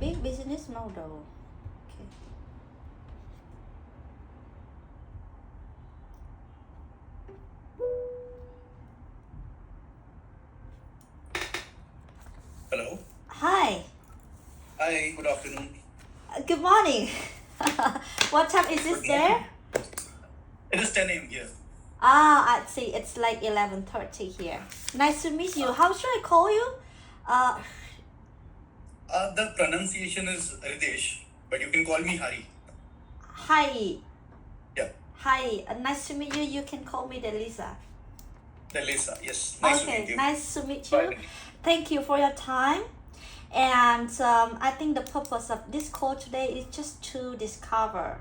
big business model. Okay. Hello. Hi. Hi, good afternoon. Good morning. What time is Good this there? morning. It is 10 a.m. here. Ah, I see. It's like 11:30 here. Nice to meet you. How should I call you? Uh, The pronunciation is Ritesh, but you can call me Hari. Hi. Yeah, Hi. Nice to meet you. You can call me Delisa. Delisa. Yes, nice to meet Okay, you. nice to meet Bye. you. Thank you for your time. And I think the purpose of this call today is just to discover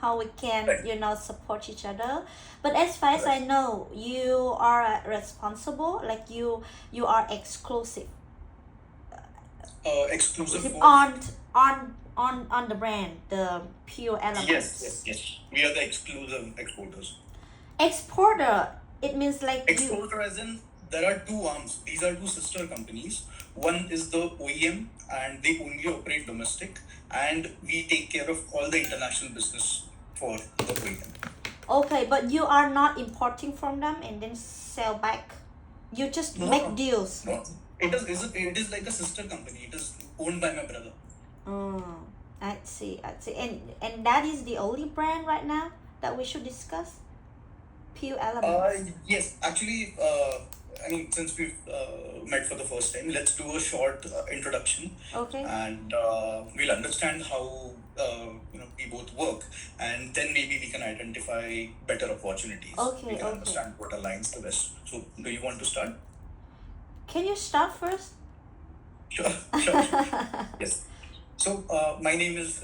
how we can, Right. support each other. But as far as I Right. know, you are responsible, like you are exclusive Exclusive with for? on the brand, the Pure Yes, yes, Elements. yes. We are the exclusive exporters. Exporter, it means like you. Exporter as in there are two arms. These are two sister companies. One is the OEM and they only operate domestic and we take care of all the international business for the OEM. Okay, but you are not importing from them and then sell back. You just No, make no, deals. no. It is like a sister company. It is owned by my brother. Mm, I see, I see. And that is the only brand right now that we should discuss? Pure Elements. Yes, actually, I mean, since we've met for the first time, let's do a short introduction, Okay. and we'll understand how we both work, and then maybe we can identify better opportunities. We Okay, can okay. understand what aligns the best. So, do you want to start? Can you start first? Sure, sure. Yes. So, my name is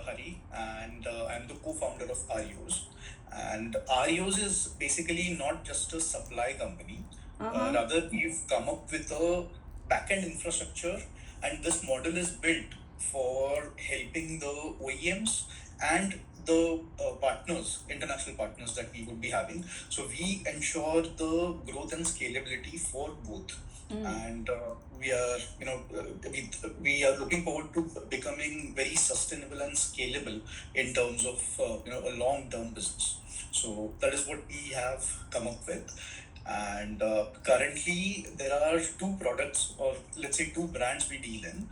Hari, and I'm the co-founder of Arios. And Arios is basically not just a supply company. Uh-huh. Rather, we've come up with a backend infrastructure, and this model is built for helping the OEMs and the partners, international partners that we would be having. So we ensure the growth and scalability for both. And we are, we are looking forward to becoming very sustainable and scalable in terms of, a long-term business. So that is what we have come up with. And currently, there are two products, or let's say two brands we deal in.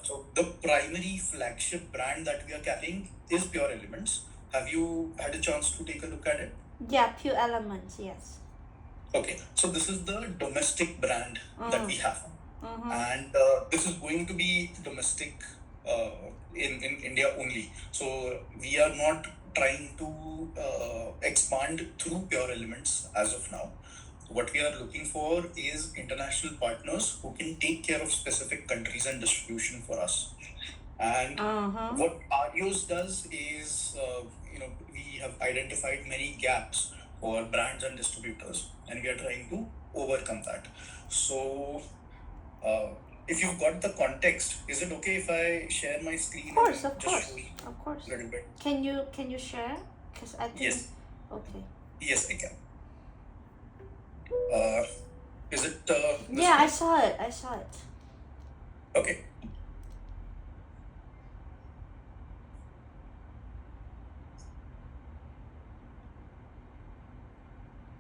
So the primary flagship brand that we are carrying is Pure Elements. Have you had a chance to take a look at it? Yeah, Pure Elements, yes. Okay, so this is the domestic brand that we have, and this is going to be domestic in India only. So we are not trying to expand through Pure Elements as of now. What we are looking for is international partners who can take care of specific countries and distribution for us. And what Arios does is, we have identified many gaps for brands and distributors, and we are trying to overcome that. So, uh, if you've got the context, is it okay if I share my screen Of course, and of just course, show you of course. a little bit? Can you share? Because I think. Yes, Okay. yes, I can. Uh, is it Yeah, I visible? saw it. I saw it. Okay.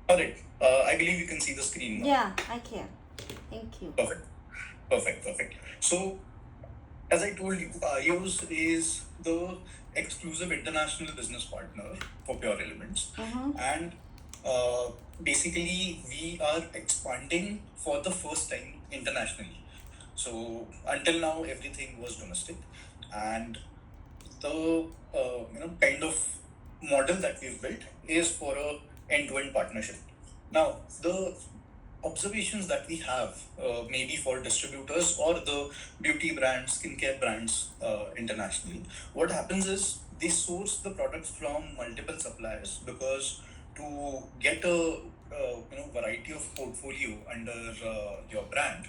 All right. I believe you can see the screen now. Yeah, I can. Thank you. Perfect. Perfect. Perfect. So, as I told you, IOS is the exclusive international business partner for Pure Elements. And basically, we are expanding for the first time internationally. So, until now, everything was domestic. And the kind of model that we've built is for a end-to-end partnership. Now, the observations that we have, maybe for distributors or the beauty brands, skincare brands internationally, what happens is they source the products from multiple suppliers because to get a variety of portfolio under your brand,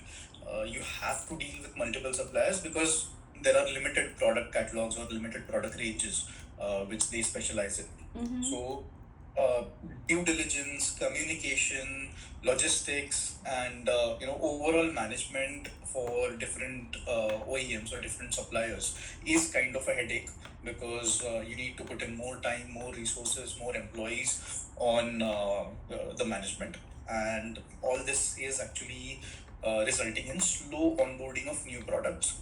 you have to deal with multiple suppliers because there are limited product catalogs or limited product ranges which they specialize in. So due diligence, communication, logistics, and overall management for different OEMs or different suppliers is kind of a headache, because you need to put in more time, more resources, more employees on the management, and all this is actually resulting in slow onboarding of new products.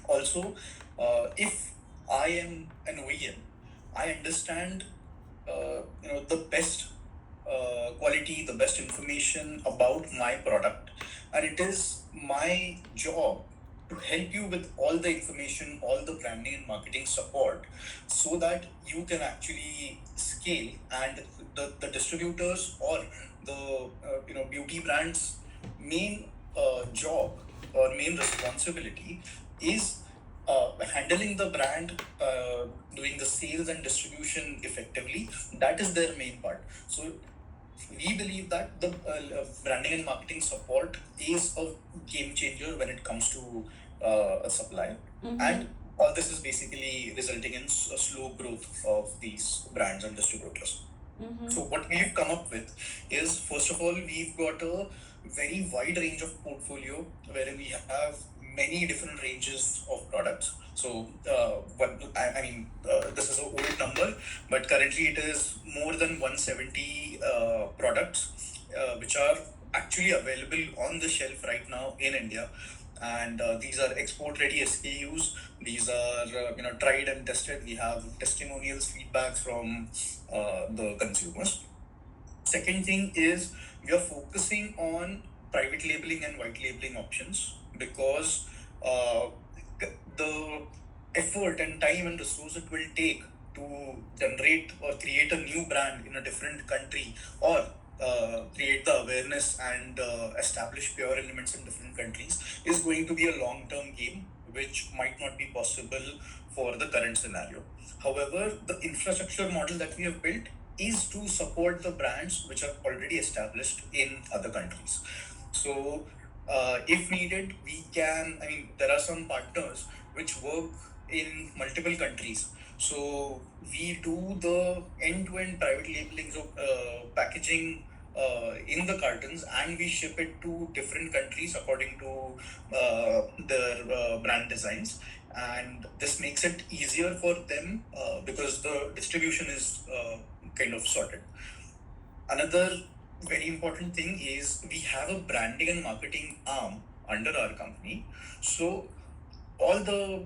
Also, if I am an OEM, I understand the best quality, the best information about my product, and it is my job to help you with all the information, all the branding and marketing support, so that you can actually scale, and the distributors or the beauty brands main job or main responsibility is handling the brand, doing the sales and distribution effectively. That is their main part. So we believe that the branding and marketing support is a game changer when it comes to a supply. And all this is basically resulting in a slow growth of these brands and distributors. So what we've come up with is, first of all, we've got a very wide range of portfolio where we have many different ranges of products. So this is an old number, but currently it is more than 170 products which are actually available on the shelf right now in India. And these are export ready SKUs. These are tried and tested. We have testimonials, feedbacks from the consumers. Second thing is, we are focusing on private labeling and white labeling options, because uh, the effort and time and resource it will take to generate or create a new brand in a different country, or create the awareness and establish pure elements in different countries, is going to be a long-term game, which might not be possible for the current scenario. However, the infrastructure model that we have built is to support the brands which are already established in other countries. So, if needed, we can. I mean, there are some partners which work in multiple countries. So we do the end-to-end private labeling, so packaging in the cartons, and we ship it to different countries according to their brand designs. And this makes it easier for them because the distribution is kind of sorted. Another very important thing is, we have a branding and marketing arm under our company. So all the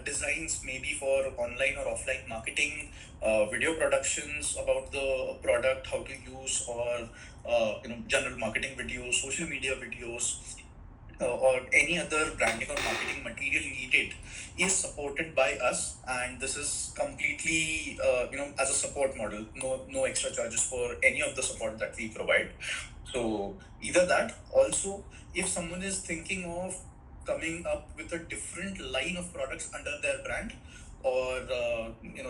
designs, maybe for online or offline marketing, video productions about the product, how to use, or general marketing videos, social media videos, or any other branding or marketing material needed, is supported by us, and this is completely as a support model. No extra charges for any of the support that we provide. So either that. Also, if someone is thinking of coming up with a different line of products under their brand, or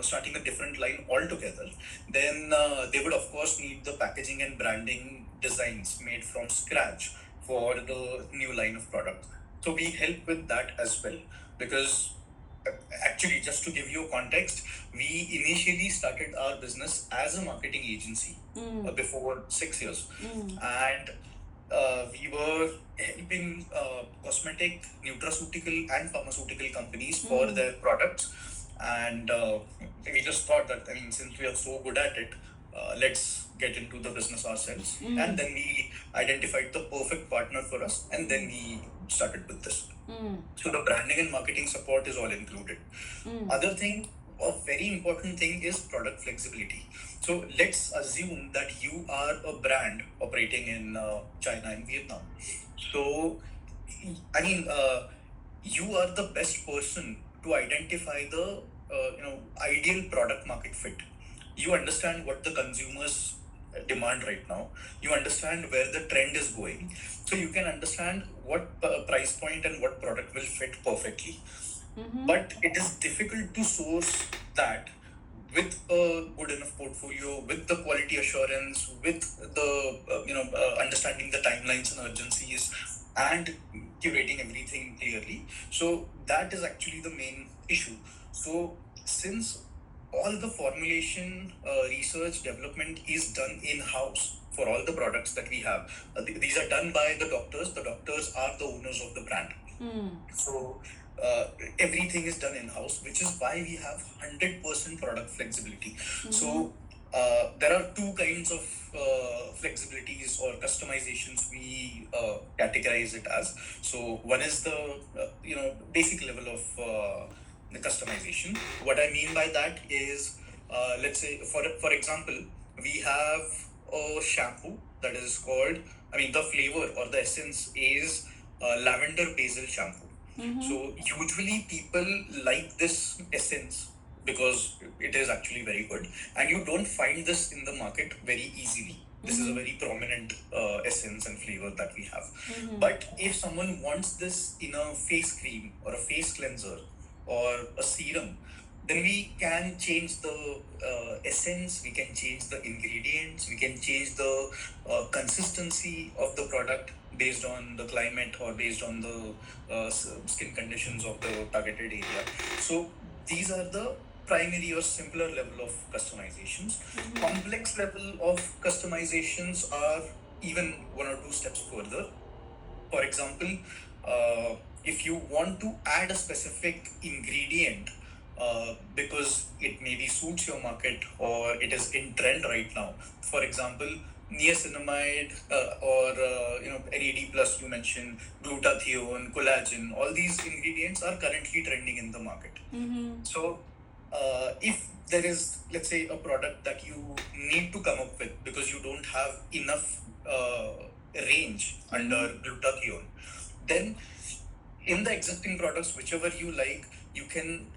starting a different line altogether, then they would of course need the packaging and branding designs made from scratch for the new line of product. So we help with that as well, because uh, actually, just to give you a context, we initially started our business as a marketing agency before 6 years. And we were helping cosmetic, nutraceutical, and pharmaceutical companies for their products. And we just thought that, I mean, since we are so good at it, let's get into the business ourselves. And then we identified the perfect partner for us, and then we started with this. So the branding and marketing support is all included. Other thing, a very important thing, is product flexibility. So let's assume that you are a brand operating in China and Vietnam. So, I mean, you are the best person to identify the ideal product market fit. You understand what the consumers demand right now. You understand where the trend is going, so you can understand what price point and what product will fit perfectly. But it is difficult to source that with a good enough portfolio, with the quality assurance, with the understanding the timelines and urgencies, and curating everything clearly. So that is actually the main issue. So since all the formulation, research, development is done in-house for all the products that we have. These are done by the doctors. The doctors are the owners of the brand. So everything is done in-house, which is why we have 100% product flexibility. So there are two kinds of flexibilities or customizations we categorize it as. So one is the basic level of the customization. What I mean by that is, let's say for example, we have a shampoo that is called, I mean, the flavor or the essence is lavender basil shampoo. So usually people like this essence because it is actually very good, and you don't find this in the market very easily. This is a very prominent essence and flavor that we have. But if someone wants this in a face cream or a face cleanser or a serum, then we can change the essence, we can change the ingredients, we can change the consistency of the product based on the climate or based on the skin conditions of the targeted area. So these are the primary or simpler level of customizations. Complex level of customizations are even one or two steps further. For example, if you want to add a specific ingredient because it maybe suits your market or it is in trend right now. For example, niacinamide or NAD plus, you mentioned glutathione, collagen. All these ingredients are currently trending in the market. So if there is, let's say, a product that you need to come up with because you don't have enough range under glutathione, then in the existing products, whichever you like, you can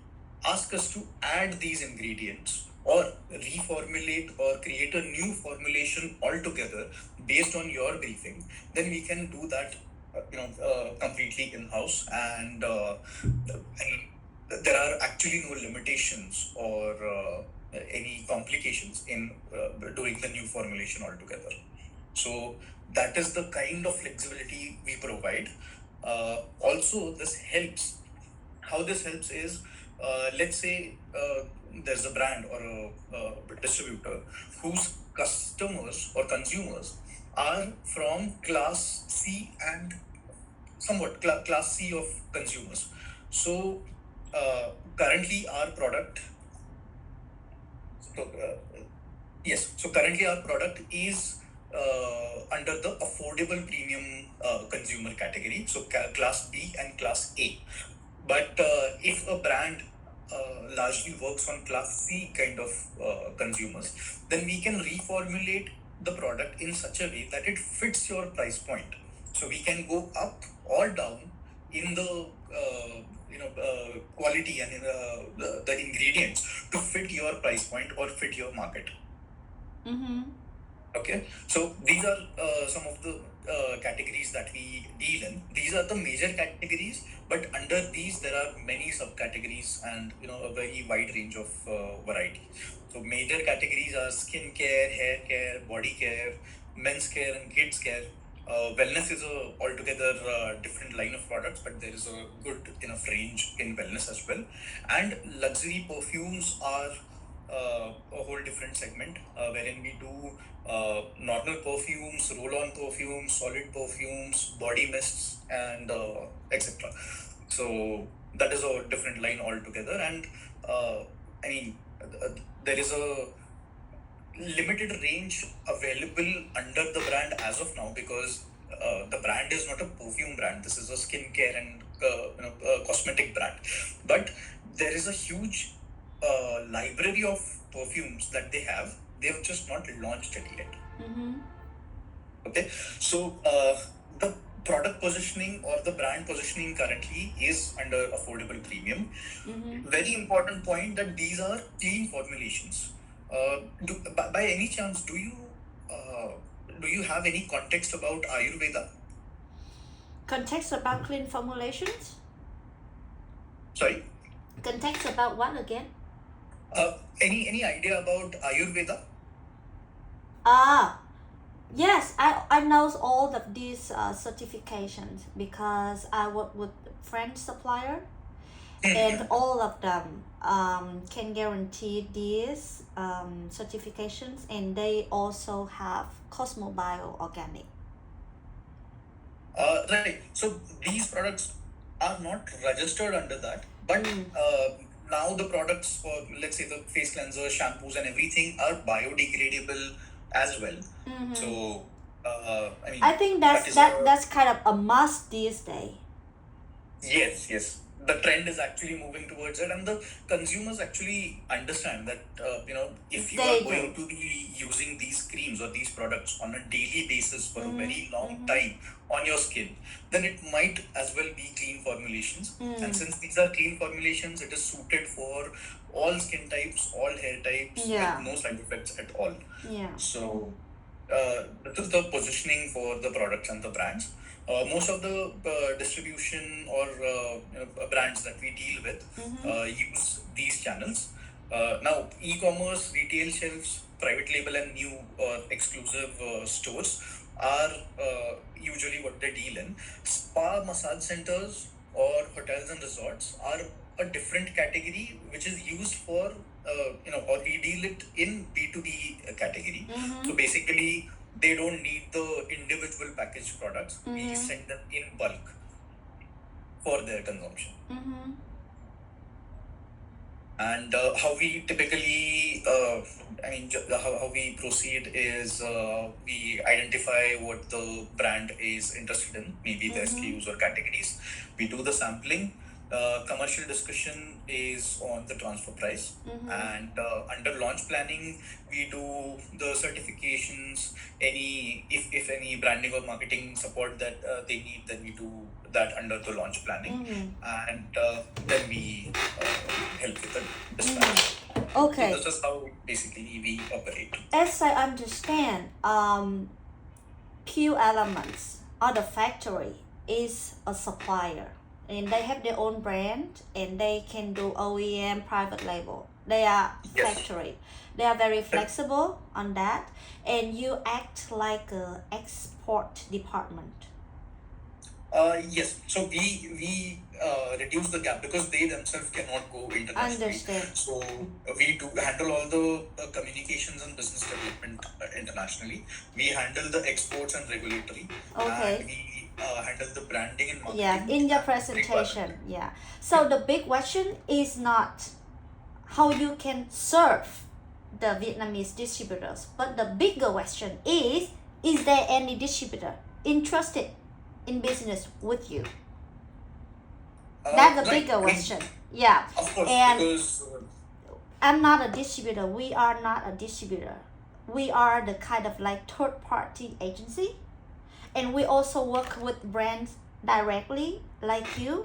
ask us to add these ingredients or reformulate or create a new formulation altogether based on your briefing. Then we can do that completely in-house, and there are actually no limitations or any complications in doing the new formulation altogether. So that is the kind of flexibility we provide. Also, this helps. How this helps is, let's say there's a brand or a distributor whose customers or consumers are from class C and somewhat class C of consumers. So currently our product, so currently our product is under the affordable premium consumer category, so class B and class A. But if a brand largely works on class C kind of consumers, then we can reformulate the product in such a way that it fits your price point. So we can go up or down in the quality and in the ingredients to fit your price point or fit your market. Okay, so these are some of the categories that we deal in. These are the major categories, but under these there are many subcategories and a very wide range of variety. So major categories are skin care, hair care, body care, men's care, and kids care. Wellness is a altogether different line of products, but there is a good enough range in wellness as well. And luxury perfumes are a whole different segment wherein we do normal perfumes, roll-on perfumes, solid perfumes, body mists, and etc. So that is a different line altogether. And there is a limited range available under the brand as of now because the brand is not a perfume brand. This is a skincare and cosmetic brand. But there is a huge library of perfumes that they have. They have just not launched it yet. Okay, so the product positioning or the brand positioning currently is under affordable premium. Very important point that these are clean formulations. By any chance, do you have any context about Ayurveda? Context about clean formulations? Sorry? Context about what again? Any idea about Ayurveda? Yes, I know all of these certifications because I work with French supplier, and all of them can guarantee these certifications, and they also have Cosmo Bio Organic. Right. So these products are not registered under that, but Mm. now the products for, let's say, the face cleansers, shampoos, and everything are biodegradable as well. Mhm. So I mean, I think that is that's kind of a must these days. yes. The trend is actually moving towards it, and the consumers actually understand that if you They are going do. to be using these creams or these products on a daily basis for a Mhm. very long Mhm. time on your skin, then it might as well be clean formulations. And since these are clean formulations, it is suited for all skin types, all hair types, Yeah. with no side effects at all. Yeah. So this is the positioning for the products and the brands. Most of the distribution or brands that we deal with use these channels. Now, e-commerce, retail shelves, private label, and new exclusive stores are usually what they deal in. Spa, massage centers, or hotels and resorts are a different category, which is used for or we deal it in B2B category. So basically, they don't need the individual packaged products. We send them in bulk for their consumption. And how we typically, how we proceed is we identify what the brand is interested in, maybe their SKUs or categories. We do the sampling. Commercial discussion is on the transfer price. And under launch planning, we do the certifications. If any branding or marketing support that they need, then we do that under the launch planning. And then we help with the dispatch. Okay. So this is how basically we operate. As I understand, Q Elements or the factory is a supplier, and they have their own brand, and they can do OEM, private label. They are Yes. factory. They are very flexible on that, and you act like a export department. Yes. So we reduce the gap because they themselves cannot go internationally. Understand. So we do handle all the communications and business development internationally. We handle the exports and regulatory. Okay. And we handle the branding and marketing. Yeah, in your presentation. Yeah. So the big question is not how you can serve the Vietnamese distributors, but the bigger question is there any distributor interested in business with you? That's the Right. bigger question. Yeah. Of course, And because I'm not a distributor. We are not a distributor. We are the kind of like third party agency. And we also work with brands directly like you,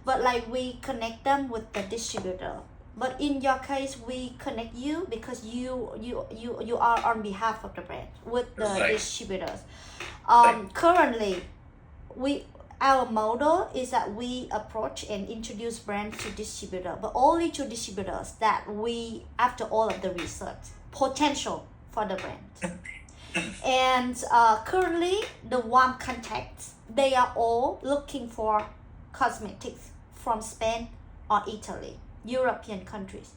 but like we connect them with the distributor. But in your case, we connect you because you are on behalf of the brand with the Right. distributors. Right. Currently, our model is that we approach and introduce brands to distributor, but only to distributors that we, after all of the research, potential for the brand. And currently, the warm contacts, they are all looking for cosmetics from Spain or Italy, European countries.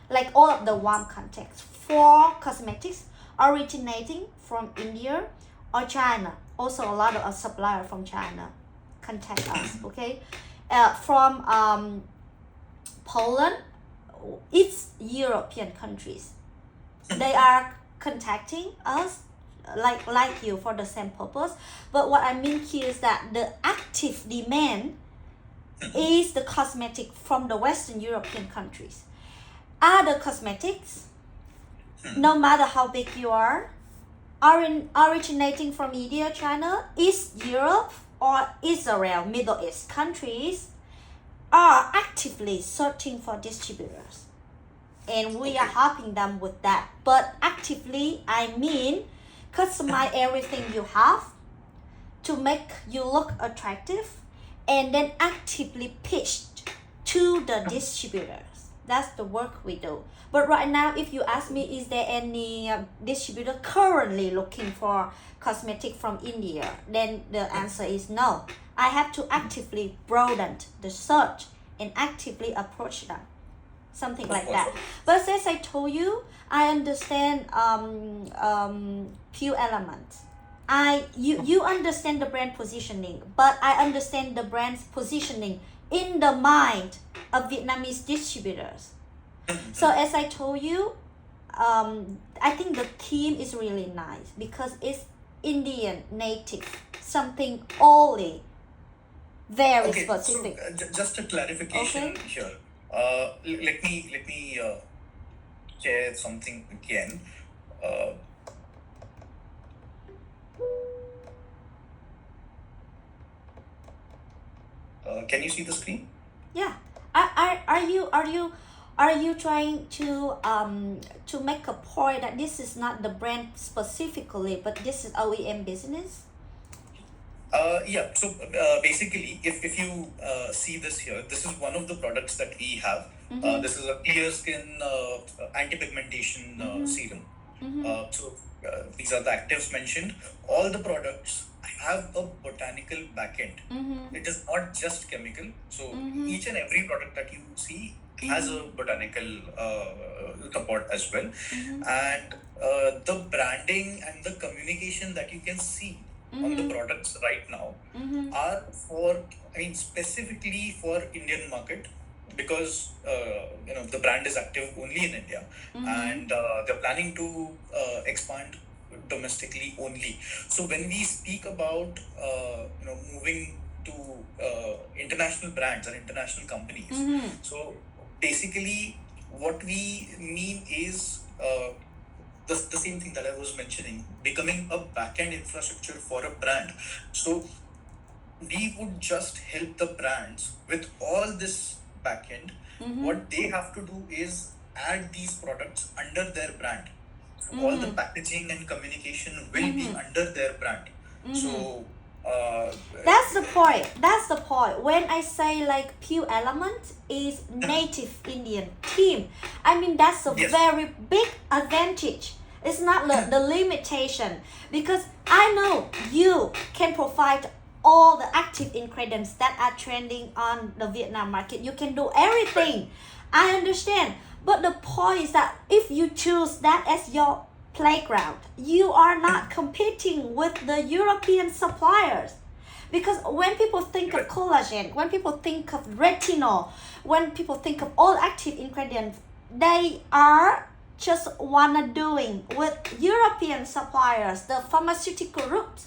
Like all of the warm contacts for cosmetics originating from India or China. Also, a lot of suppliers from China contact us. Okay, from Poland, it's European countries. They are contacting us like you for the same purpose. But what I mean here is that the active demand is the cosmetic from the Western European countries. Other cosmetics, no matter how big you are originating from India, China, East Europe, or Israel, Middle East countries, are actively searching for distributors. And we are helping them with that. But actively, I mean customize everything you have to make you look attractive, and then actively pitch to the distributors. That's the work we do. But right now, if you ask me, is there any distributor currently looking for cosmetic from India, then the answer is no. I have to actively broaden the search and actively approach them, something Of like course. that. But as I told you, I understand Pure Element. You understand the brand positioning, but I understand the brand's positioning in the mind of Vietnamese distributors. So as I told you, I think the theme is really nice because it's Indian native, something only very Okay, so specific. just a clarification Okay. here. Let me share something again. Uh, can you see the screen? Yeah. Are you trying to make a point that this is not the brand specifically, but this is OEM business? Yeah, so basically, if you see this here, this is one of the products that we have. This is a clear skin anti-pigmentation serum. So these are the actives mentioned. All the products have a botanical backend. It is not just chemical. So each and every product that you see has a botanical support as well. And the branding and the communication that you can see on the products right now are specifically for Indian market, because the brand is active only in India, and they're planning to expand domestically only. So when we speak about moving to international brands and international companies, so basically what we mean is the same thing that I was mentioning, becoming a back-end infrastructure for a brand. So we would just help the brands with all this backend. What they have to do is add these products under their brand. So all the packaging and communication will be under their brand. So That's the point. That's the point. When I say like Pure Element is native Indian team, I mean that's a Yes. very big advantage. It's not the limitation, because I know you can provide all the active ingredients that are trending on the Vietnam market. You can do everything. I understand. But the point is that if you choose that as your playground, you are not competing with the European suppliers. Because when people think of collagen, when people think of retinol, when people think of all active ingredients, they are just wanna doing with European suppliers, the pharmaceutical route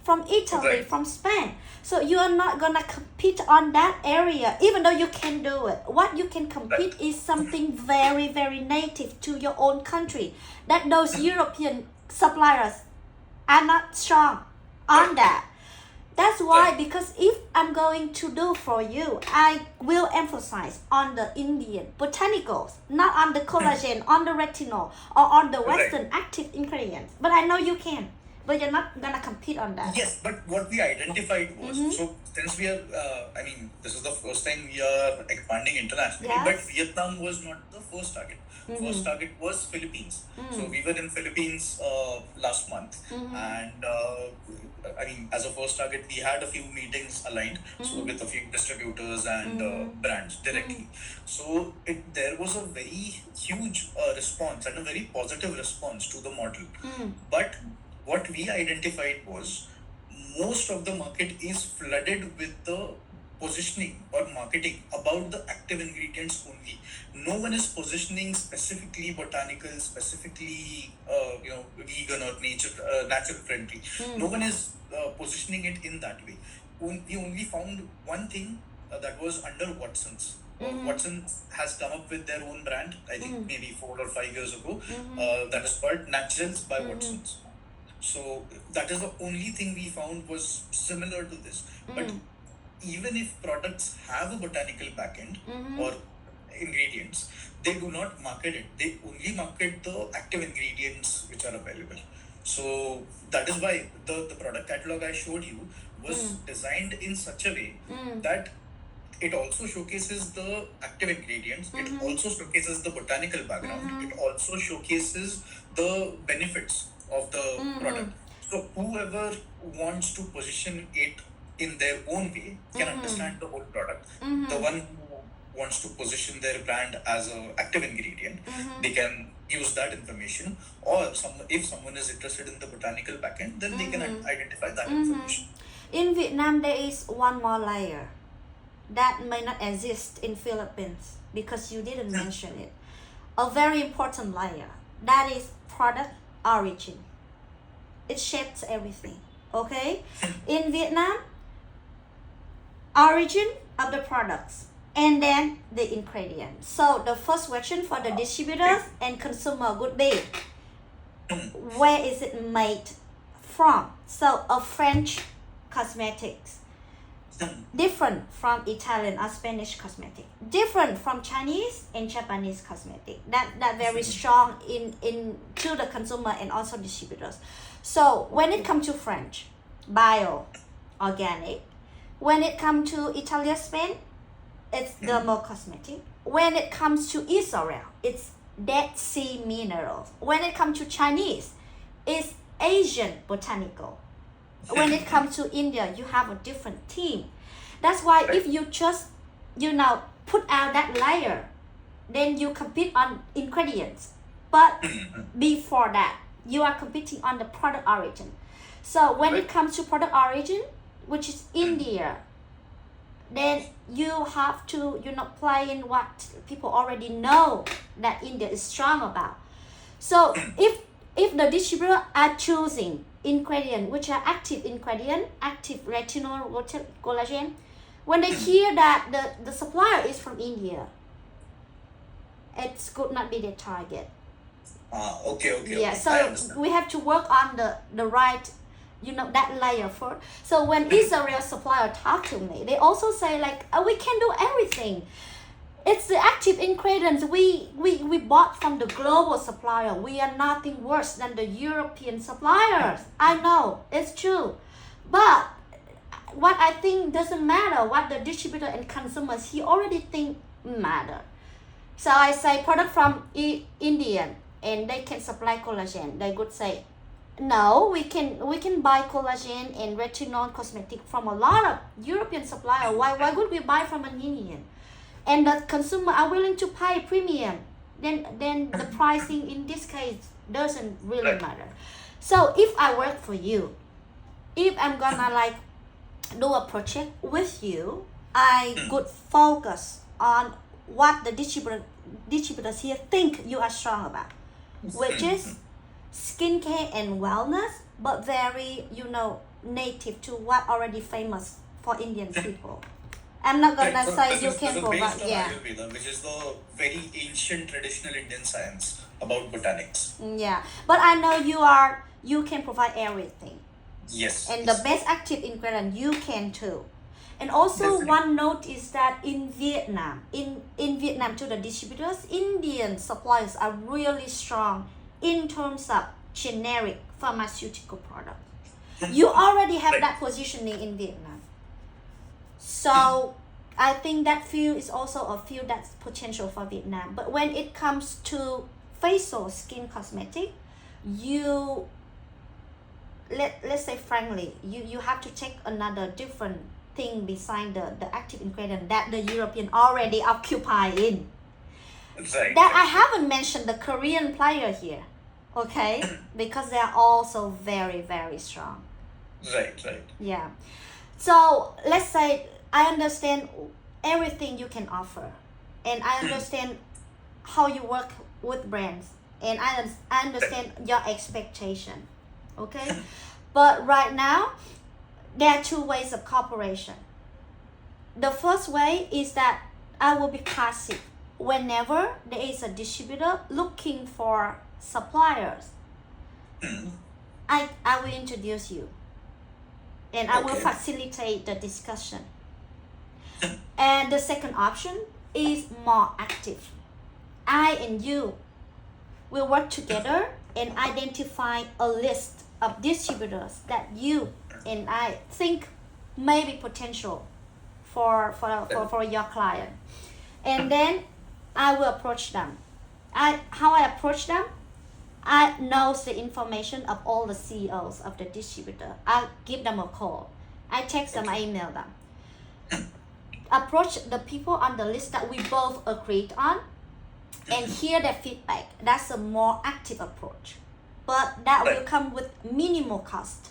from Italy, Right. from Spain. So you are not gonna compete on that area, even though you can do it. What you can compete is something very, very native to your own country. That those European suppliers are not strong on that. That's why, because if I'm going to do for you, I will emphasize on the Indian botanicals, not on the collagen, on the retinol, or on the Western active ingredients. But I know you can, but you're not gonna compete on that. Yes, but what we identified was, so since we are, this is the first time we are expanding internationally, Yes. but Vietnam was not the first target. First target was Philippines. So we were in Philippines last month, and as a first target, we had a few meetings aligned, so with a few distributors and brands directly. So there was a very huge response and a very positive response to the model. But what we identified was most of the market is flooded with the positioning or marketing about the active ingredients only. No one is positioning specifically botanical, specifically vegan or natural friendly. No one is positioning it in that way. We only found one thing that was under Watson's. Watson's has come up with their own brand, I think maybe 4 or 5 years ago, that is called Naturals by Watson's. So that is the only thing we found was similar to this. But even if products have a botanical backend or ingredients, they do not market it. They only market the active ingredients which are available. So that is why the product catalog I showed you was designed in such a way that it also showcases the active ingredients. It also showcases the botanical background. It also showcases the benefits of the product. So whoever wants to position it in their own way can understand the whole product. The one who wants to position their brand as an active ingredient, they can use that information. Or if someone is interested in the botanical backend, then they can identify that information. In Vietnam, there is one more layer that may not exist in Philippines because you didn't mention it. A very important layer, that is product origin. It shapes everything. Okay, in Vietnam, origin of the products and then the ingredients. So the first question for the distributors and consumer would be, where is it made from? So a French cosmetics different from Italian or Spanish cosmetic, different from Chinese and Japanese cosmetic. That very strong in to the consumer and also distributors. So when it comes to French, bio, organic. When it comes to Italia, Spain, it's dermal cosmetic. When it comes to Israel, it's Dead Sea minerals. When it comes to Chinese, it's Asian botanical. When it comes to India, you have a different team. That's why if you just put out that layer, then you compete on ingredients. But before that, you are competing on the product origin. So when it comes to product origin, which is India, then you have to play in what people already know that India is strong about. So if the distributor are choosing ingredient which are active ingredient, active retinol, collagen, when they hear that the supplier is from India, it could not be their target. Okay. Yeah, so we have to work on the right, that layer first. So when Israel supplier talk to me, they also say like, we can do everything. It's the active ingredients we bought from the global supplier. We are nothing worse than the European suppliers. I know, it's true. But what I think doesn't matter, what the distributor and consumers, he already think matter. So I say product from Indian and they can supply collagen. They would say, no, we can buy collagen and retinol cosmetic from a lot of European supplier. Why would we buy from an Indian? And the consumer are willing to pay premium. Then the pricing in this case doesn't really matter. So if I work for you, if I'm gonna do a project with you, I could focus on what the distributors here think you are strong about, which is skincare and wellness, but very native to what already famous for Indian people. I'm not gonna say you can provide, Ayurveda, which is the very ancient traditional Indian science about botanics. Yeah, but I know you can provide everything. Yes. And the best active ingredient you can too. And also Definitely. one note is that in Vietnam, in Vietnam to the distributors, Indian suppliers are really strong in terms of generic pharmaceutical products. You already have that positioning in Vietnam. So I think that field is also a field that's potential for Vietnam. But when it comes to facial skin cosmetic, let's say frankly, you have to take another different thing beside the active ingredient that the European already occupy in. Right. That I haven't mentioned the Korean player here, okay? Because they are also very, very strong. Right. Yeah. So let's say I understand everything you can offer, and I understand how you work with brands, and I understand your expectation, okay? But right now, there are two ways of cooperation. The first way is that I will be passive whenever there is a distributor looking for suppliers. I will introduce you, and I will Okay. facilitate the discussion. And the second option is more active. I and you will work together and identify a list of distributors that you and I think may be potential for your client. And then I will approach them. How I approach them, I know the information of all the CEOs of the distributor. I give them a call. I text them, I email them. approach the people on the list that we both agreed on and hear their feedback. That's a more active approach, but that will Right. come with minimal cost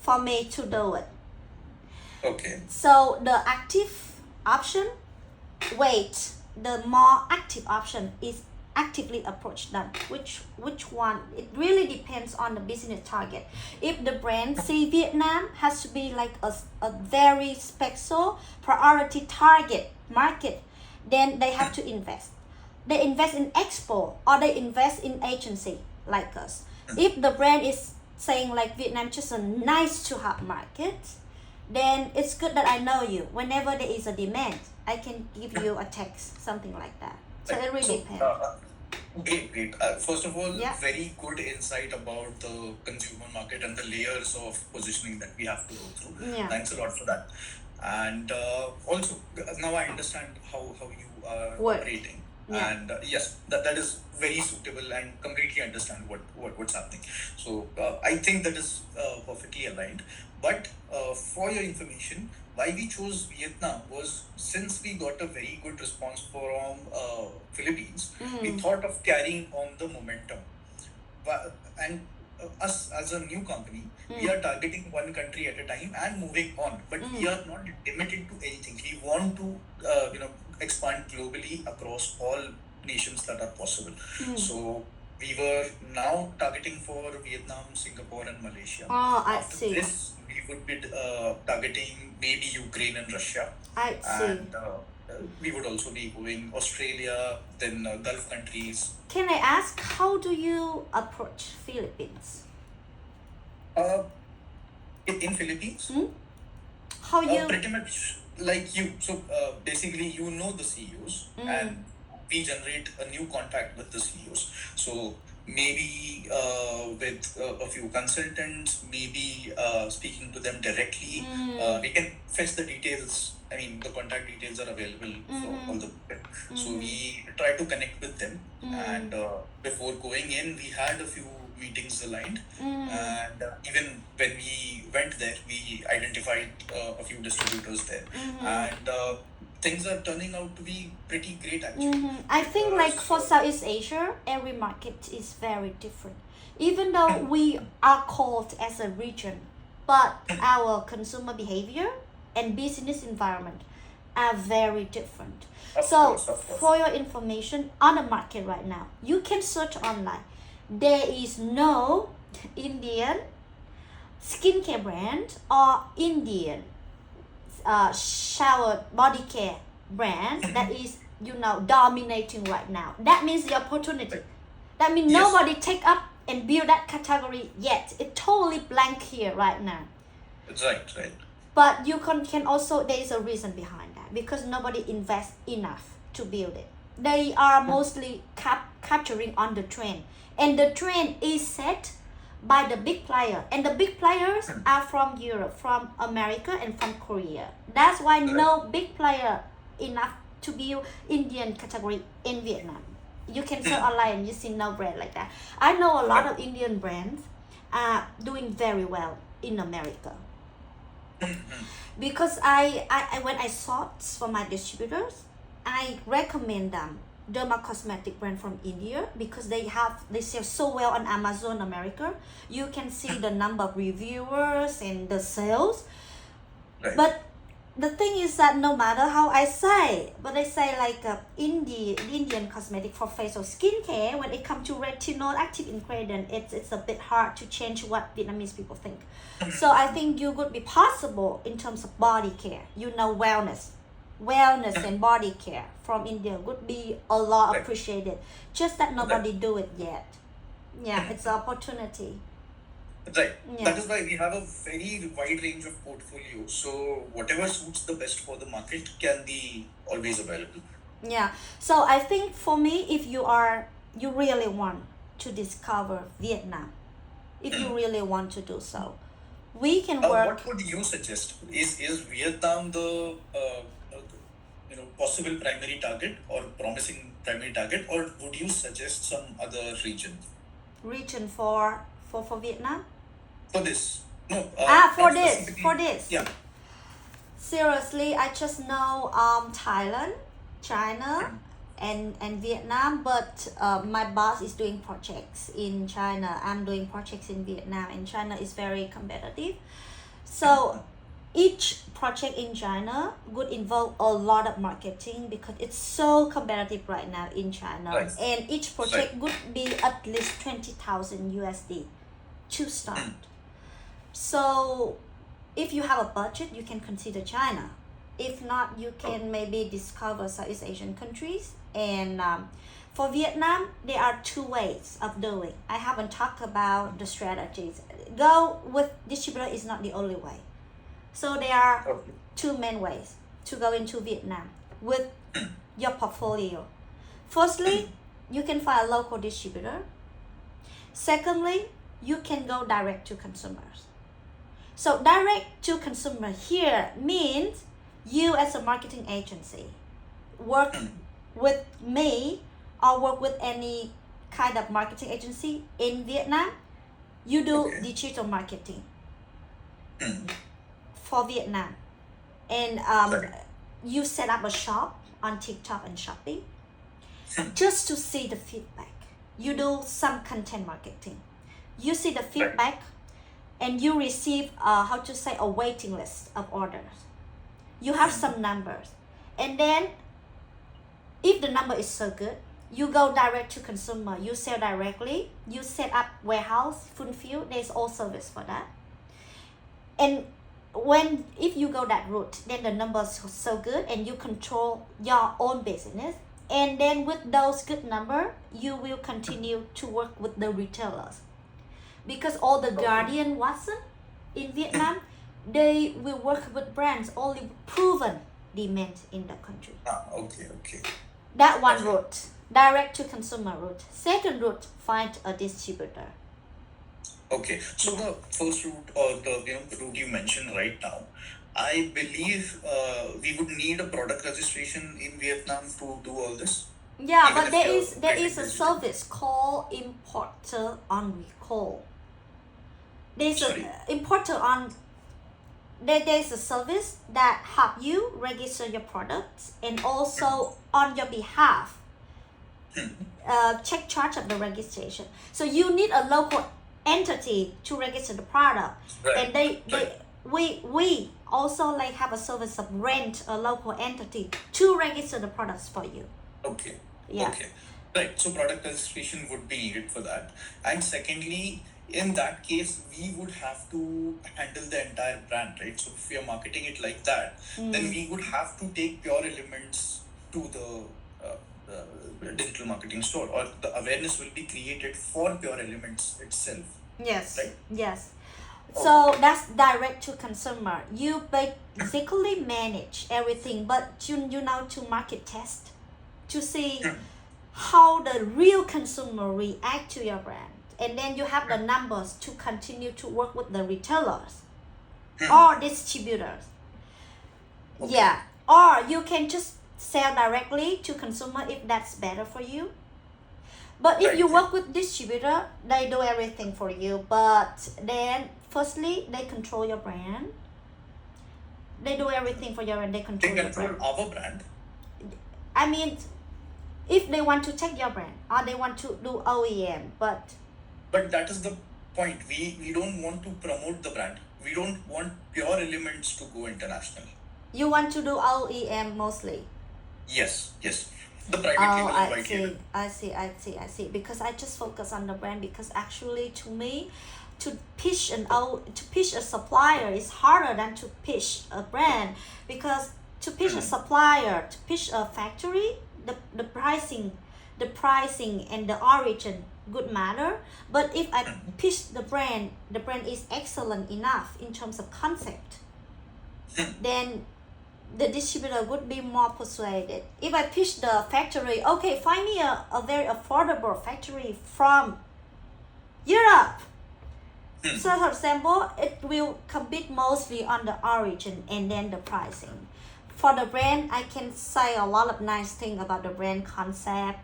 for me to do it. Okay. So the active option, the more active option is actively approach them. Which one? It really depends on the business target. If the brand see Vietnam has to be like a very special priority target market, then they have to invest. They invest in expo or they invest in agency like us. If the brand is saying like Vietnam just a nice to have market, then it's good that I know you. Whenever there is a demand, I can give you a text, something like that. So it really depends. Great. First of all, Yeah. very good insight about the consumer market and the layers of positioning that we have to go through. Yeah. Thanks a lot for that. And also, now I understand how you are Work. operating. Yeah. And yes, that is very suitable and completely understand what's happening. So I think that is perfectly aligned. But for your information, why we chose Vietnam was since we got a very good response from Philippines, we thought of carrying on the momentum. And us as a new company, we are targeting one country at a time and moving on. But we are not limited to anything. We want to, expand globally across all nations that are possible. So we were now targeting for Vietnam, Singapore, and Malaysia. Oh, I After see. this, we would be targeting maybe Ukraine and Russia. I see. And we would also be going Australia, then Gulf countries. Can I ask, how do you approach Philippines? In Philippines, How you? pretty much like you. So basically, you know the CEOs, and we generate a new contact with the CEOs. So maybe with a few consultants, maybe speaking to them directly. We can fetch the details. I mean, the contact details are available for all the people. So we try to connect with them, and before going in, we had a few meetings aligned, and even when we went there, we identified a few distributors there, and things are turning out to be pretty great actually. I think like for Southeast Asia, every market is very different. Even though we are called as a region, but our consumer behavior and business environment are very different. Of So course. for your information, on the market right now, you can search online. There is no Indian skincare brand or Indian shower body care brand that is dominating right now. That means the opportunity. That means Yes. nobody take up and build that category yet. It's totally blank here right now. Right. But you can also, there is a reason behind that, because nobody invests enough to build it. They are mostly capturing on the trend, and the trend is set by the big player, and the big players are from Europe, from America, and from Korea. That's why no big player enough to build Indian category in Vietnam. You can search online and you see no brand like that. I know a lot of Indian brands are doing very well in America. Because I when I sought for my distributors, I recommend them derma cosmetic brand from India, because they sell so well on Amazon America. You can see the number of reviewers and the sales. Right. But the thing is that no matter how I say, but I say like Indian cosmetic for facial skincare, when it comes to retinol active ingredient, it's a bit hard to change what Vietnamese people think. So I think you could be possible in terms of body care. Wellness and body care from India would be a lot Right. appreciated. Just that nobody do it yet. Yeah, it's an opportunity. Right. Yeah. That is why we have a very wide range of portfolio. So whatever suits the best for the market can be always available. Yeah. So I think for me, if you really want to discover Vietnam, if you really want to do so, we can work. What would you suggest? Is Vietnam the possible primary target or promising primary target, or would you suggest some other region Region for Vietnam? for this? No. For not this. specifically- For this. Yeah. Seriously, I just know Thailand, China, and Vietnam, but my boss is doing projects in China. I'm doing projects in Vietnam, and China is very competitive. So each project in China would involve a lot of marketing because it's so competitive right now in China. Right. And each project would be at least 20,000 USD to start. So if you have a budget, you can consider China. If not, you can maybe discover Southeast Asian countries. And for Vietnam, there are two ways of doing. I haven't talked about the strategies. Go with distributor is not the only way. So there are Okay. two main ways to go into Vietnam with your portfolio. Firstly, you can find a local distributor. Secondly, you can go direct to consumers. So direct to consumer here means you as a marketing agency work with me or work with any kind of marketing agency in Vietnam. You do Okay. digital marketing Mm. for Vietnam, and Right. you set up a shop on TikTok and Shopee just to see the feedback. You do some content marketing. You see the feedback, and you receive how to say a waiting list of orders. You have some numbers, and then if the number is so good, you go direct to consumer. You sell directly. You set up warehouse, fulfill. There's all service for that. And if you go that route, then the numbers are so good, and you control your own business. And then with those good number, you will continue to work with the retailers, because all the Guardian, Watson in Vietnam, they will work with brands only proven demand in the country. Okay. That one route, direct to consumer route. Second route, find a distributor. Okay. So the first route, or the route you mentioned right now, I believe we would need a product registration in Vietnam to do all this. Yeah, Even but if there you're is a getting digital. service called importer on recall. There's Sorry? a importer on. There's a service that help you register your products, and also on your behalf check charge of the registration. So you need a local entity to register the product, Right. and we also like have a service of rent a local entity to register the products for you. Okay. Yeah. Okay. Right. So product registration would be needed for that. And secondly, in that case, we would have to handle the entire brand, right? So if we are marketing it like that, then we would have to take Pure Elements to the digital marketing store, or the awareness will be created for Pure Elements itself. Yes. Right. Yes. So that's direct to consumer. You basically manage everything, but you know to market test to see how the real consumer react to your brand, and then you have the numbers to continue to work with the retailers or distributors. Okay. Yeah, or you can just sell directly to consumer if that's better for you. But if you Right. work with distributor, they do everything for you. But then, firstly, they control your brand. They do everything for you, and they They control your control brand. our brand. I mean, if they want to take your brand, or they want to do OEM, but But that is the point. We don't want to promote the brand. We don't want Pure Elements to go international. you want to do OEM mostly. Yes. The private Oh, label and I white label. see. I see. Because I just focus on the brand, because actually to me, to pitch a supplier is harder than to pitch a brand, because to pitch a supplier, to pitch a factory, the pricing and the origin would matter. But if I pitch the brand is excellent enough in terms of concept, then the distributor would be more persuaded. If I pitch the factory, okay, find me a very affordable factory from Europe. So for example, it will compete mostly on the origin and then the pricing. For the brand, I can say a lot of nice things about the brand concept,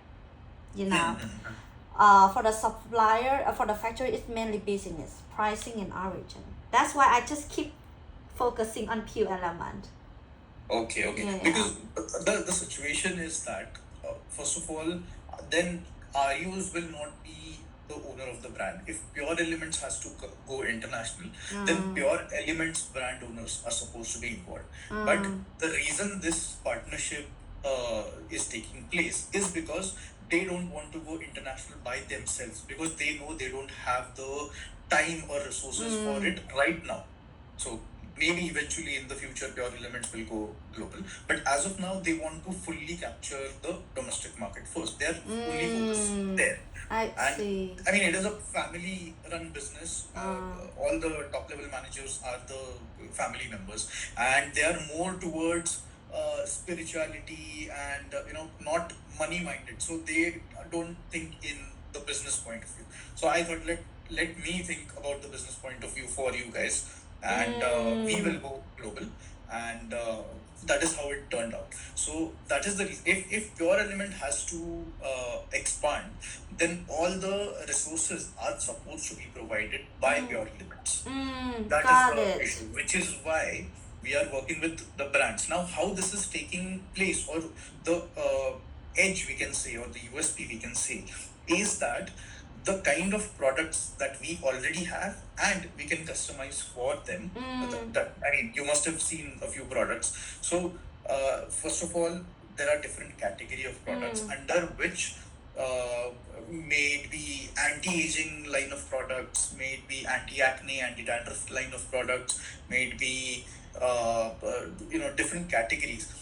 for the supplier, for the factory, it's mainly business, pricing and origin. That's why I just keep focusing on Pure Element. Okay. Yeah, yeah. Because the situation is that, first of all, then RUs will not be the owner of the brand. If Pure Elements has to go international, then Pure Elements brand owners are supposed to be involved. But the reason this partnership is taking place is because they don't want to go international by themselves, because they know they don't have the time or resources for it right now. So maybe eventually in the future, Pure Elements will go global. But as of now, they want to fully capture the domestic market first. They are fully focused there. I And see. I mean, it is a family-run business. All the top-level managers are the family members, and they are more towards spirituality and not money-minded. So they don't think in the business point of view. So I thought, let me think about the business point of view for you guys, and we will go global, and that is how it turned out. So that is the reason. If Pure Element has to expand, then all the resources are supposed to be provided by Pure Elements. That is Got the it. issue, which is why we are working with the brands. Now, how this is taking place, or the edge we can say, or the USP we can say, is that the kind of products that we already have and we can customize for them. I mean, you must have seen a few products. So, first of all, there are different category of products under which may it be anti-aging line of products, may it be anti-acne, anti-dandruff line of products, may it be different categories.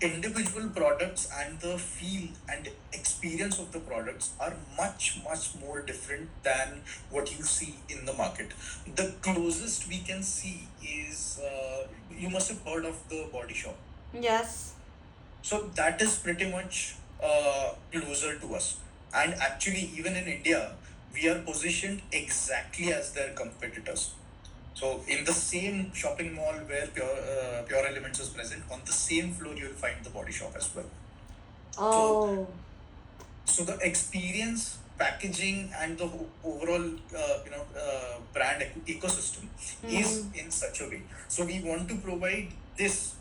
Individual products and the feel and experience of the products are much more different than what you see in the market. The closest we can see is, you must have heard of the Body Shop. Yes. So that is pretty much closer to us. And actually, even in India, we are positioned exactly as their competitors. So in the same shopping mall where Pure Elements is present, on the same floor you will find the Body Shop as well. Oh. So the experience, packaging, and the overall brand ecosystem is in such a way. So we want to provide this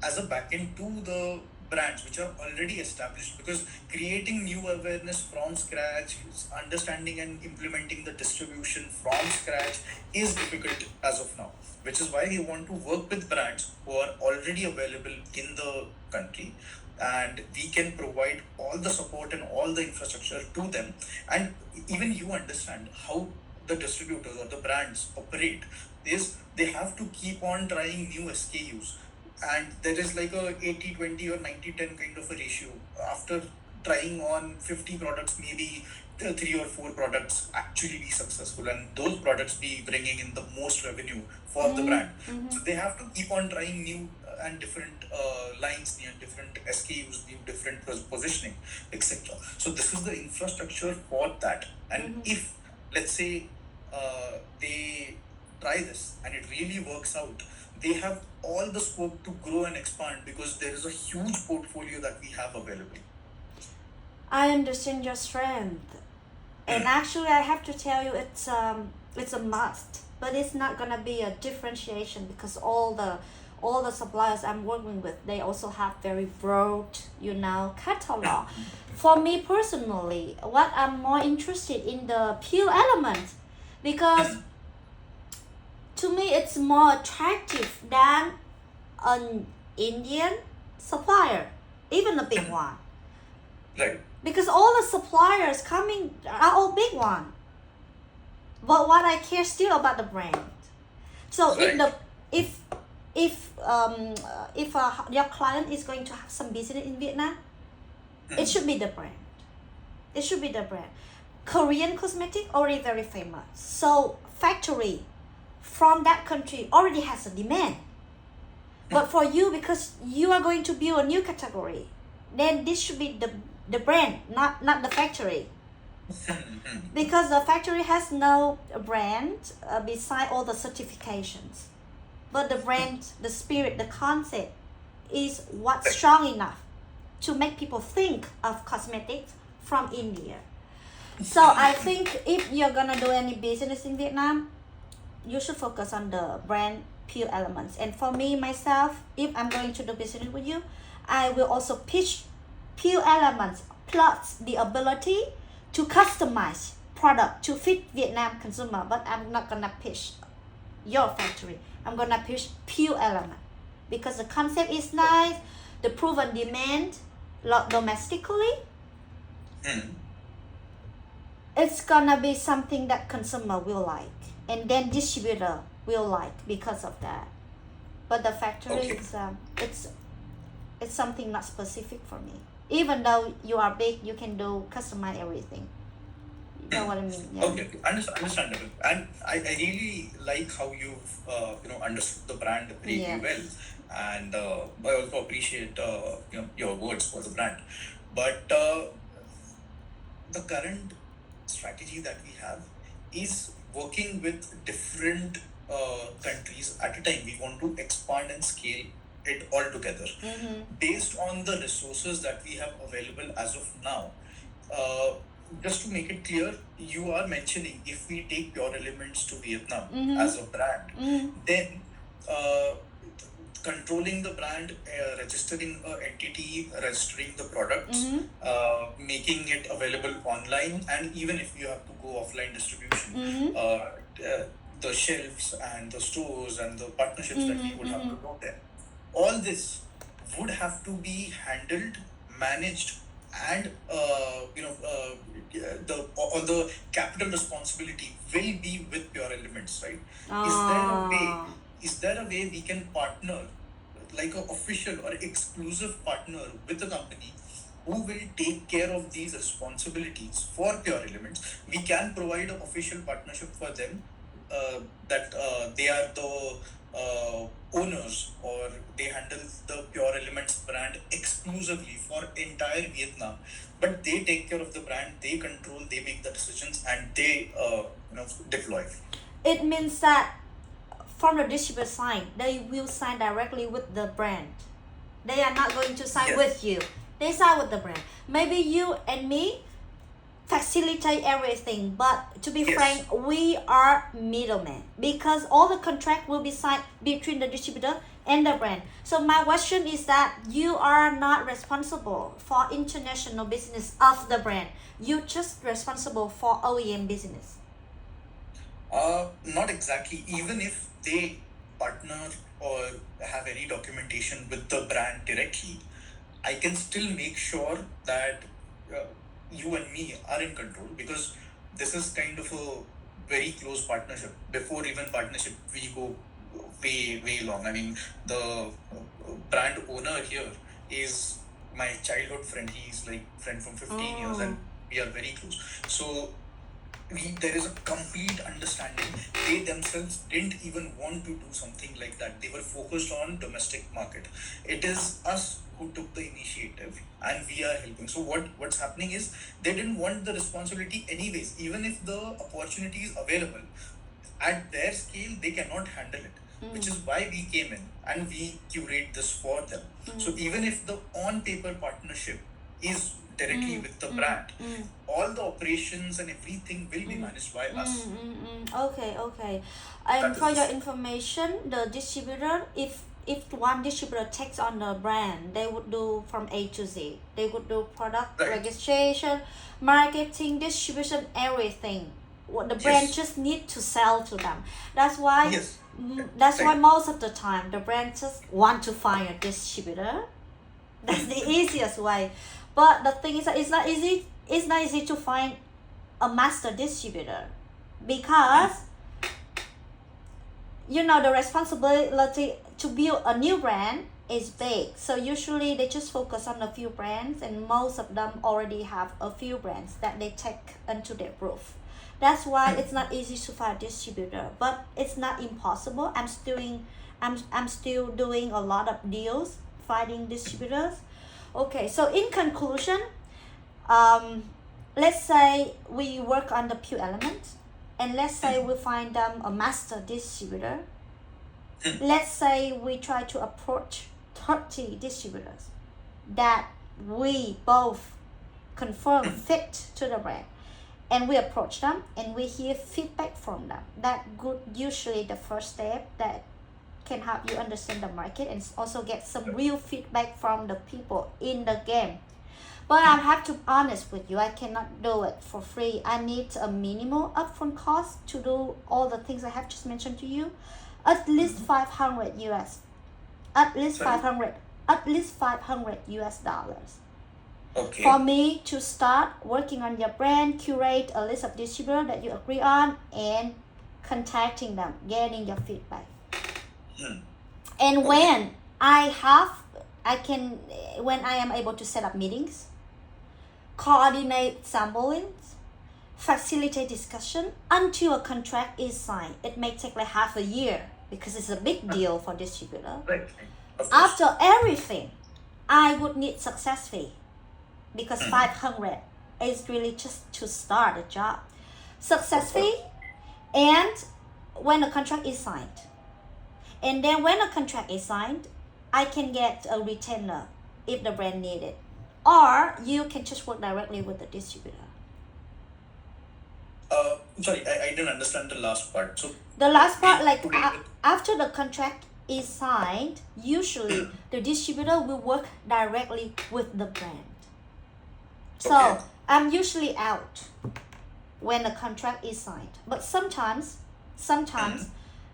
as a backend to the brands which are already established, because creating new awareness from scratch, understanding and implementing the distribution from scratch is difficult as of now, which is why we want to work with brands who are already available in the country, and we can provide all the support and all the infrastructure to them. And even you understand how the distributors or the brands operate is they have to keep on trying new SKUs, and there is like a 80-20 or 90-10 kind of a ratio. After trying on 50 products, maybe 3 or 4 products actually be successful, and those products be bringing in the most revenue for the brand. So they have to keep on trying new and different lines, new different SKUs, new different positioning, etc. So this is the infrastructure for that. And if, let's say, they try this and it really works out, they have all the scope to grow and expand, because there is a huge portfolio that we have available. I understand your strength, and actually, I have to tell you, it's a must. But it's not gonna be a differentiation, because all the suppliers I'm working with, they also have very broad, catalog. For me personally, what I'm more interested in the Pure Element, because to me it's more attractive than an Indian supplier, even a big one. Right. Because all the suppliers coming are all big one. But what I care still about the brand. So Right. if your client is going to have some business in Vietnam, it should be the brand. It should be the brand. Korean cosmetic already very famous. So factory from that country already has a demand. But for you, because you are going to build a new category, then this should be the brand, not the factory. Because the factory has no brand beside all the certifications. But the brand, the spirit, the concept is what's strong enough to make people think of cosmetics from India. So I think if you're gonna do any business in Vietnam, you should focus on the brand pure elements. And for me myself, if I'm going to do business with you, I will also pitch pure elements plus the ability to customize product to fit Vietnam consumer. But I'm not gonna pitch your factory. I'm gonna pitch pure element because the concept is nice, the proven demand domestically. It's gonna be something that consumer will like, and then distributor will like because of that. But the factory Okay. is it's something not specific for me. Even though you are big, you can do customize everything. You know what I mean? Yeah. Okay, understandable. And I really like how you've understood the brand really Yeah. well, and I also appreciate your words for the brand. But the current strategy that we have is working with different countries at a time. We want to expand and scale it all together based on the resources that we have available as of now. Just to make it clear, you are mentioning if we take Pure Elements to Vietnam as a brand, then controlling the brand, registering an entity, registering the products, making it available online, and even if you have to go offline distribution, the shelves and the stores and the partnerships that we would have to go there. All this would have to be handled, managed, and all the capital responsibility will be with Pure Elements, right? Is there a way we can partner, like an official or exclusive partner with a company who will take care of these responsibilities for Pure Elements? We can provide an official partnership for them, that they are the owners, or they handle the Pure Elements brand exclusively for entire Vietnam, but they take care of the brand, they control, they make the decisions, and they deploy. It means that from the distributor side, they will sign directly with the brand. They are not going to sign Yes. with you. They sign with the brand. Maybe you and me facilitate everything, but to be Yes. frank, we are middlemen because all the contract will be signed between the distributor and the brand. So my question is that you are not responsible for international business of the brand. You're just responsible for OEM business. Not exactly. Even if they partner or have any documentation with the brand directly, I can still make sure that you and me are in control, because this is kind of a very close partnership. Before even partnership, we go way long. I mean, the brand owner here is my childhood friend. He's like friend from 15 years, and we are very close. So there is a complete understanding. They themselves didn't even want to do something like that. They were focused on domestic market. It is us who took the initiative, and we are helping. So what's happening is they didn't want the responsibility anyways. Even if the opportunity is available at their scale, they cannot handle it. Which is why we came in and we curate this for them. So even if the on paper partnership is directly with the brand, all the operations and everything will be managed by us. Okay. And That is for the your same. information, the distributor, if one distributor takes on the brand, they would do from A to Z. They would do product Right. registration, marketing, distribution, everything. What the brand Yes. just need to sell to them. That's why. Yes. That's why Right. most of the time the brand just want to find a distributor. That's the easiest way. But the thing is that it's not easy. It's not easy to find a master distributor because the responsibility to build a new brand is big. So usually they just focus on a few brands, and most of them already have a few brands that they take into their roof. That's why it's not easy to find a distributor, but it's not impossible. I'm still doing a lot of deals finding distributors. Okay, so in conclusion, let's say we work on the pure element, and let's say we find them a master distributor. Let's say we try to approach 30 distributors that we both confirm fit to the brand, and we approach them and we hear feedback from them. That good usually the first step that can help you understand the market and also get some real feedback from the people in the game. But I have to be honest with you, I cannot do it for free. I need a minimal upfront cost to do all the things I have just mentioned to you. At least 500 US. At least Sorry? 500. At least 500 US dollars. Okay. For me to start working on your brand, curate a list of distributors that you agree on, and contacting them, getting your feedback. And when I am able to set up meetings, coordinate samplings, facilitate discussion until a contract is signed. It may take like half a year because it's a big deal for distributor. Right. Of course. After everything, I would need success fee because 500 is really just to start a job. Success fee, and when a contract is signed. And then when a contract is signed, I can get a retainer if the brand need it. Or you can just work directly with the distributor. Sorry, I didn't understand the last part. So The last part, we like put it with- after the contract is signed, usually the distributor will work directly with the brand. So Okay. I'm usually out when the contract is signed. But sometimes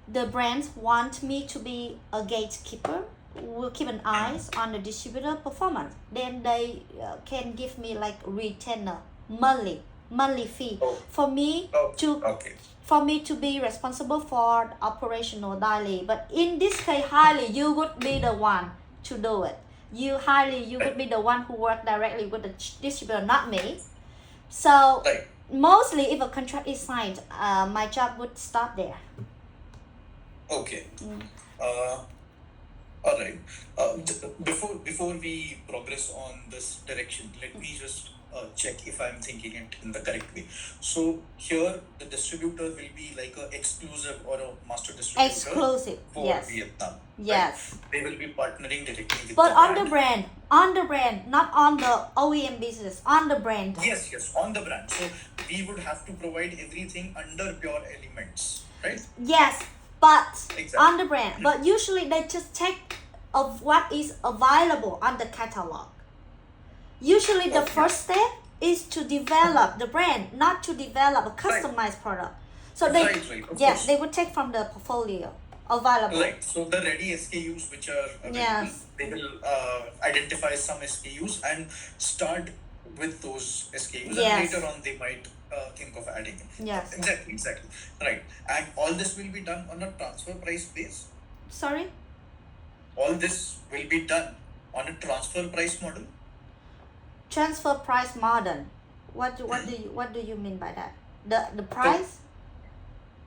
the brands want me to be a gatekeeper. Will keep an eyes on the distributor performance. Then they can give me like retainer monthly fee Oh. for me Okay. to be responsible for the operational daily. But in this case, highly you would be the one to do it. You would be the one who work directly with the distributor, not me. So Right. mostly if a contract is signed, my job would stop there. Okay. All right. Before we progress on this direction, let me just check if I'm thinking it in the correct way. So here, the distributor will be like a exclusive or a master distributor Exclusive, for yes. Vietnam. Yes. Right? They will be partnering directly with But the on brand. the brand, not on the OEM business, on the brand. Yes, on the brand. So we would have to provide everything under Pure Elements, right? Yes, but Exactly. on the brand. But usually they just take of what is available on the catalog. Usually the Okay. first step is to develop the brand, not to develop a customized product. So they Right, of yes, course. they would take from the portfolio available. Right. So the ready SKUs which are available, Yes. they will identify some SKUs and start with those SKUs, Yes. and later on they might think of adding it. Yes. Exactly. Right. And all this will be done on a transfer price base. Sorry? All this will be done on a transfer price model. Transfer price model. What do you mean by that? The price?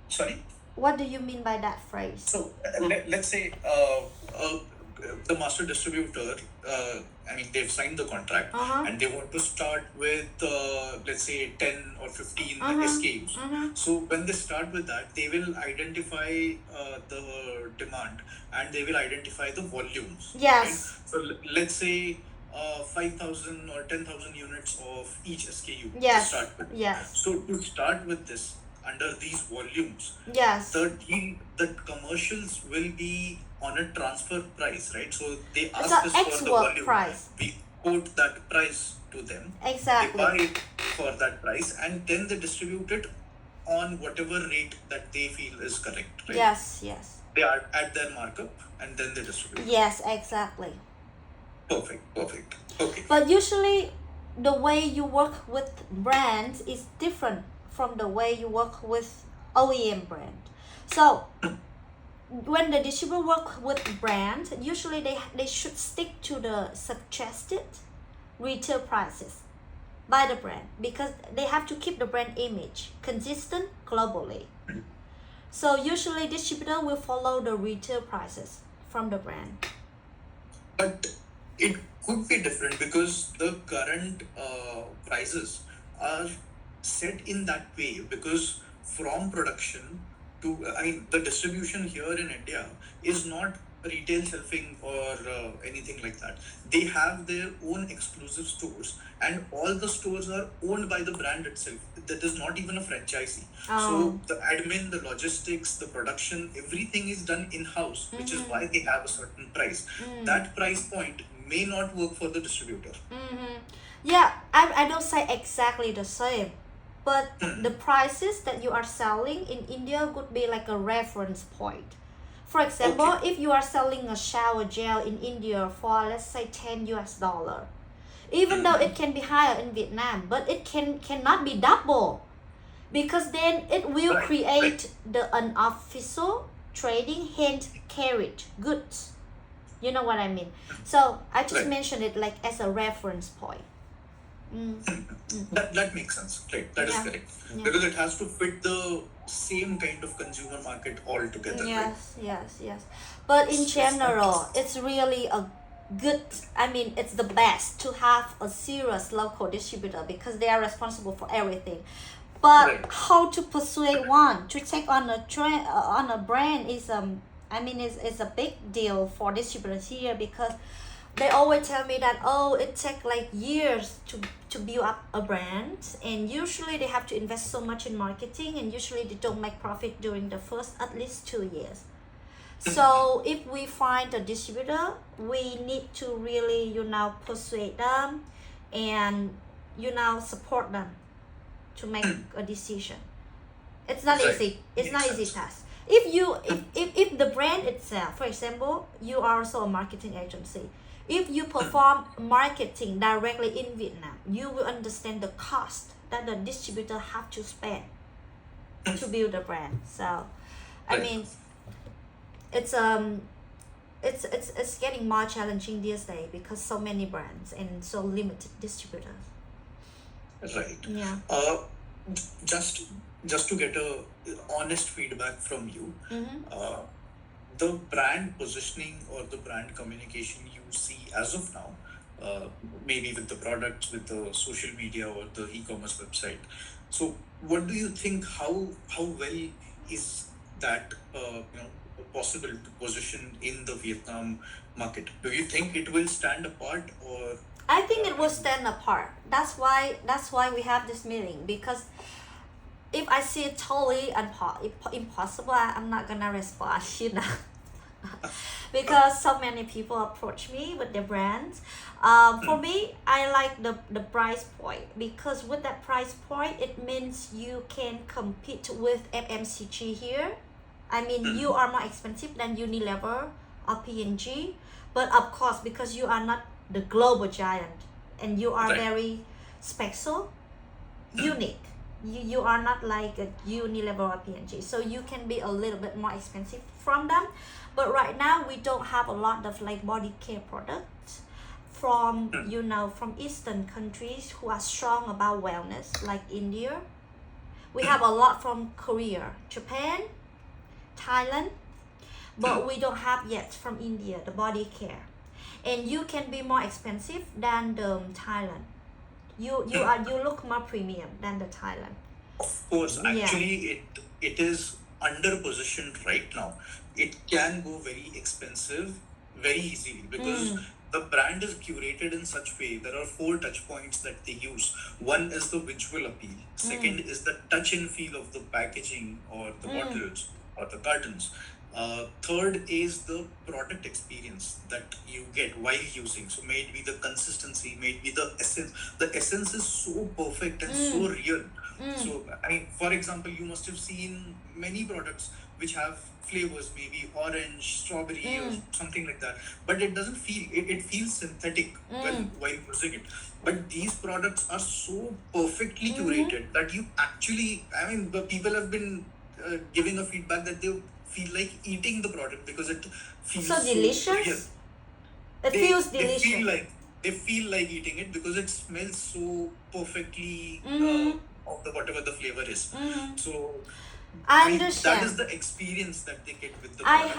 Sorry. What do you mean by that phrase? So let's say the master distributor, they've signed the contract and they want to start with, let's say, 10 or 15 SKUs. So when they start with that, they will identify the demand and they will identify the volumes. Yes. Right? So let's say 5,000 or 10,000 units of each SKU Yes. to start with. Yes. So to start with this, under these volumes, Yes. the commercials will be on a transfer price, right? So they ask It's us an for the ex-work volume. price. We quote that price to them. Exactly. They buy it for that price, and then they distribute it on whatever rate that they feel is correct, right? Yes. They are at their markup, and then they distribute. Yes, exactly. Perfect. Okay. But usually the way you work with brands is different from the way you work with OEM brand. So when the distributor work with brands, usually they should stick to the suggested retail prices by the brand because they have to keep the brand image consistent globally. So usually distributor will follow the retail prices from the brand. But it could be different because the current prices are set in that way, because from production to the distribution here in India is not retail shelving or anything like that. They have their own exclusive stores, and all the stores are owned by the brand itself. That is not even a franchisee. Oh. So the admin, the logistics, the production, everything is done in house, which is Mm-hmm. why they have a certain price. That price point may not work for the distributor. Mm-hmm. Yeah, I don't say exactly the same, but the prices that you are selling in India could be like a reference point. For example, Okay. if you are selling a shower gel in India for let's say 10 US dollar, even though it can be higher in Vietnam, but it cannot be double because then it will Right. create the unofficial trading hand carried goods. You know what I mean? So I just Right. mentioned it like as a reference point. That makes sense. Right. That is Yeah. correct. Yeah. Because it has to fit the same kind of consumer market altogether, right? Yes. But in general, it's really a good, I mean, it's the best to have a serious local distributor because they are responsible for everything. But Right. how to persuade one to take on a trend on a brand is I mean it's a big deal for distributors here because they always tell me that oh it takes like years to build up a brand, and usually they have to invest so much in marketing, and usually they don't make profit during the first at least 2 years. So if we find a distributor, we need to really persuade them and support them to make a decision. It's not Right. easy. It's not Makes easy sense. task. If the brand itself, for example, you are also a marketing agency. If you perform marketing directly in Vietnam, you will understand the cost that the distributor have to spend to build a brand. So, I Right. mean, it's it's getting more challenging these days because so many brands and so limited distributors. Right. Yeah. Just to get a honest feedback from you, Mm-hmm. the brand positioning or the brand communication you see as of now, maybe with the products, with the social media or the e-commerce website. So, what do you think? How well is that possible to position in the Vietnam market? Do you think it will stand apart, or I think it will stand apart. That's why we have this meeting, because if I see it totally impossible, I'm not gonna respond, because so many people approach me with their brands. For me, I like the price point, because with that price point, it means you can compete with FMCG here. I mean, you are more expensive than Unilever or P&G, but of course, because you are not the global giant and you are Right. very special, unique. You are not like a Unilever or P&G, so you can be a little bit more expensive from them. But right now we don't have a lot of like body care products from from Eastern countries who are strong about wellness, like India. We have a lot from Korea, Japan, Thailand, but we don't have yet from India the body care, and you can be more expensive than the Thailand. You look more premium than the Thailand. Of course, Yeah. actually, it is under positioned right now. It can go very expensive very easily because the brand is curated in such way. There are 4 touch points that they use. One is the visual appeal. Second is the touch and feel of the packaging or the bottles or the cartons. Third is the product experience that you get while using. So, may it be the consistency, may it be the essence. The essence is so perfect and so real. So, I mean, for example, you must have seen many products which have flavors, maybe orange, strawberry, or something like that. But it doesn't feel, it feels synthetic while using it. But these products are so perfectly curated that you actually, I mean, the people have been giving a feedback that they feel like eating the product because it feels So real. delicious. It feels delicious. They feel like eating it because it smells so perfectly of the whatever the flavor is. So I that understand. is the experience that they get with the I product.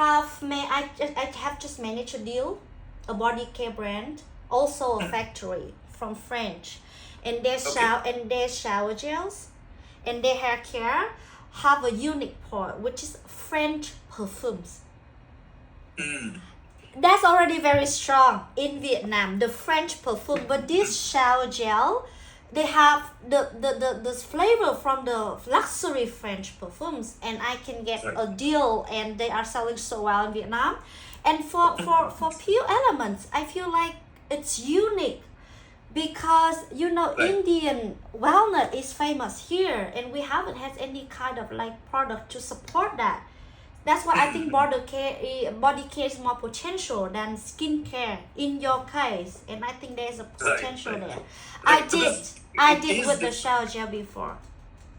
I have just managed a deal, a body care brand, also a factory from French, and their shower gels and their hair care have a unique part, which is French perfumes. That's already very strong in Vietnam, the French perfume. But this shower gel, they have the flavor from the luxury French perfumes, and I can get Right. a deal, and they are selling so well in Vietnam. And for Pure Elements, I feel like it's unique because Right. Indian walnut is famous here, and we haven't had any kind of like product to support that. That's why I think body care is more potential than skincare in your case, and I think there's a Right. potential Right. there. I Right. did, Because I it did is with the different. shower gel before.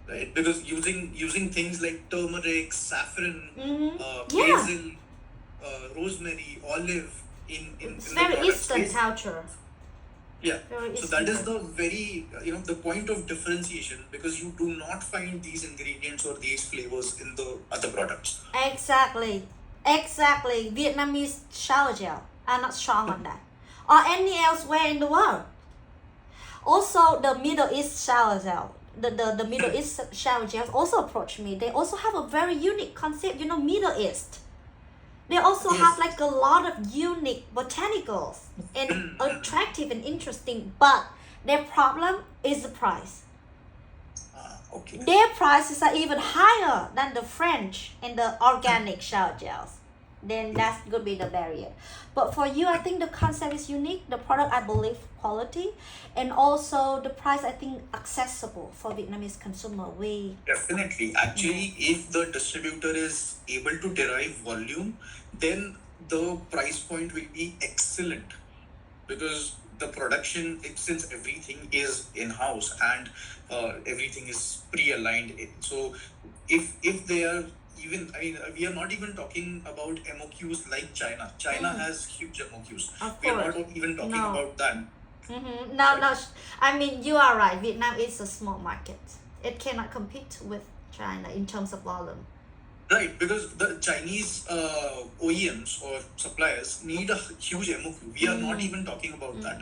Right? Because using things like turmeric, saffron, Yeah, basil, rosemary, olive it's in the very product Eastern space. culture. Yeah. Very So that Eastern is culture. the very the point of differentiation, because you do not find these ingredients or these flavors in the other products. Exactly, exactly. Vietnamese shower gel are not strong on that, or any elsewhere in the world. Also, the Middle East shower gel, the Middle East shower gels also approach me. They also have a very unique concept. Middle East. They also have Yes. like a lot of unique botanicals and attractive and interesting. But their problem is the price. Okay. Their prices are even higher than the French and the organic shower gels. Then that's gonna be the barrier. But for you, I think the concept is unique. The product, I believe, quality, and also the price, I think, accessible for Vietnamese consumer. Definitely. Actually, if the distributor is able to derive volume, then the price point will be excellent, because the production, since everything is in-house and everything is pre-aligned. So if they are even, we are not even talking about MOQs like China. China has huge MOQs. Of We are course. not even talking No. about that. No, no. I mean, you are right. Vietnam is a small market. It cannot compete with China in terms of volume. Right, because the Chinese OEMs or suppliers need a huge MOQ. We are not even talking about that.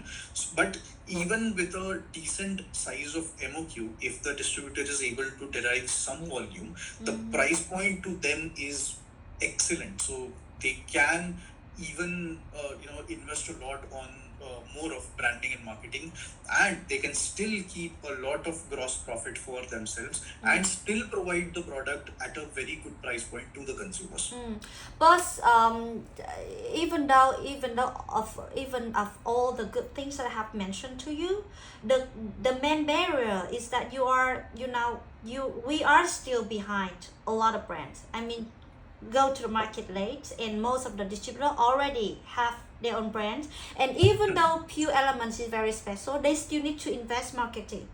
But even with a decent size of MOQ, if the distributor is able to derive some volume, the price point to them is excellent. So they can even invest a lot on more of branding and marketing, and they can still keep a lot of gross profit for themselves and still provide the product at a very good price point to the consumers. But even of all the good things that I have mentioned to you, the main barrier is that we are still behind a lot of brands. I mean, go to the market late, and most of the distributors already have their own brands. And even though Pure Elements is very special, they still need to invest marketing.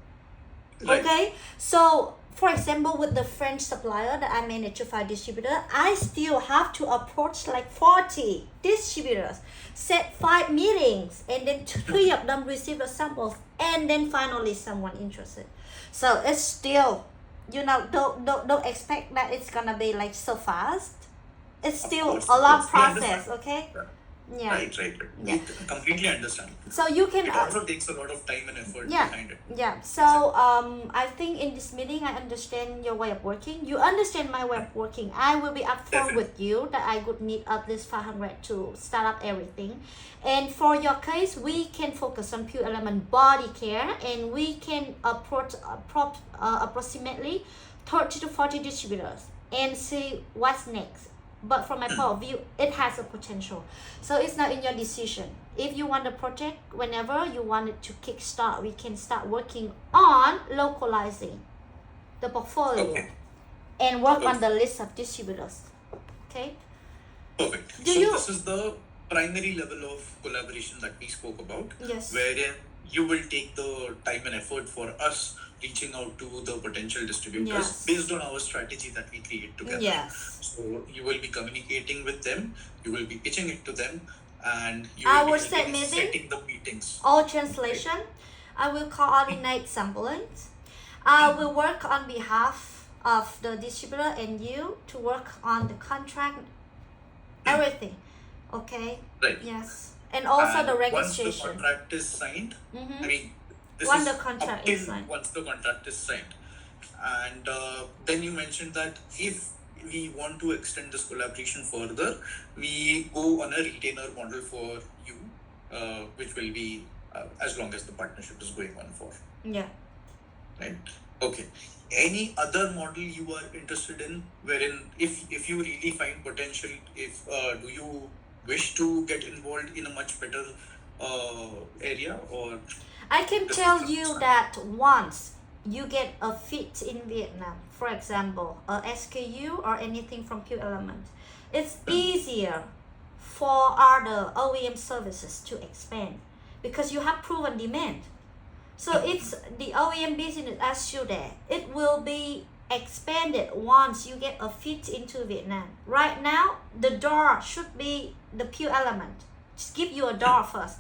Right. Okay, so for example, with the French supplier that I manage to find distributor, I still have to approach like 40 distributors, set 5 meetings, and then 3 of them receive the samples, and then finally someone interested. So it's still, don't expect that it's gonna be like so fast. It's still course, a of long course. We process, understand. okay? Yeah. Yeah. Right. Yeah. We completely understand. So you can It also takes a lot of time and effort yeah, behind it. yeah. So I think in this meeting I understand your way of working. You understand my way of working. I will be upfront Definitely. with you that I would need at least 500 to start up everything. And for your case, we can focus on Pure Element body care, and we can approach approximately 30 to 40 distributors and see what's next. But from my point of view, it has a potential. So it's not in your decision. If you want the project, whenever you want it to kickstart, we can start working on localizing the portfolio Okay. and work on the list of distributors. Okay? Perfect. Do So you- this is the primary level of collaboration that we spoke about, Yes. wherein you will take the time and effort for us reaching out to the potential distributors Yes. based on our strategy that we create together. Yes. So you will be communicating with them, you will be pitching it to them, and you I will will be set helping meeting. setting the meetings. All translation. I will coordinate sampling. I will work on behalf of the distributor and you to work on the contract, everything. Okay? Right. Yes. And also And the once the registration. contract is signed, I mean, this Once is the contract up till is signed. once the contract is signed. And then you mentioned that if we want to extend this collaboration further, we go on a retainer model for you, which will be as long as the partnership is going on for. Yeah. Right. Okay. Any other model you are interested in, wherein if you really find potential, if do you wish to get involved in a much better area, or I can this tell is you that once you get a fit in Vietnam, for example, a SKU or anything from Pure Element, it's easier for other OEM services to expand because you have proven demand. So it's the OEM business as you there. It will be expanded once you get a fit into Vietnam. Right now, the door should be the Pure Element. Just give you a door first.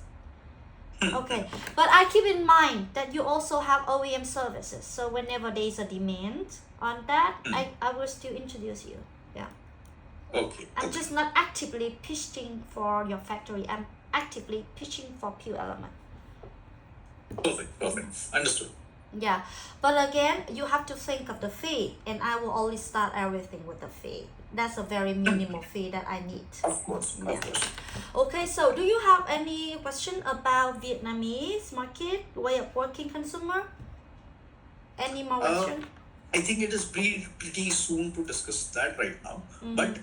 Okay, but I keep in mind that you also have OEM services. So whenever there is a demand on that, I will still introduce you. Yeah. okay? I'm just not actively pitching for your factory. I'm actively pitching for Pure Element. Perfect. Understood. Yeah, but again, you have to think of the fee, and I will only start everything with the fee. That's a very minimal fee that I need. Of course. Yeah. Okay, so do you have any question about Vietnamese market, way of working consumer? Any more question? I think it is pretty soon to discuss that right now, but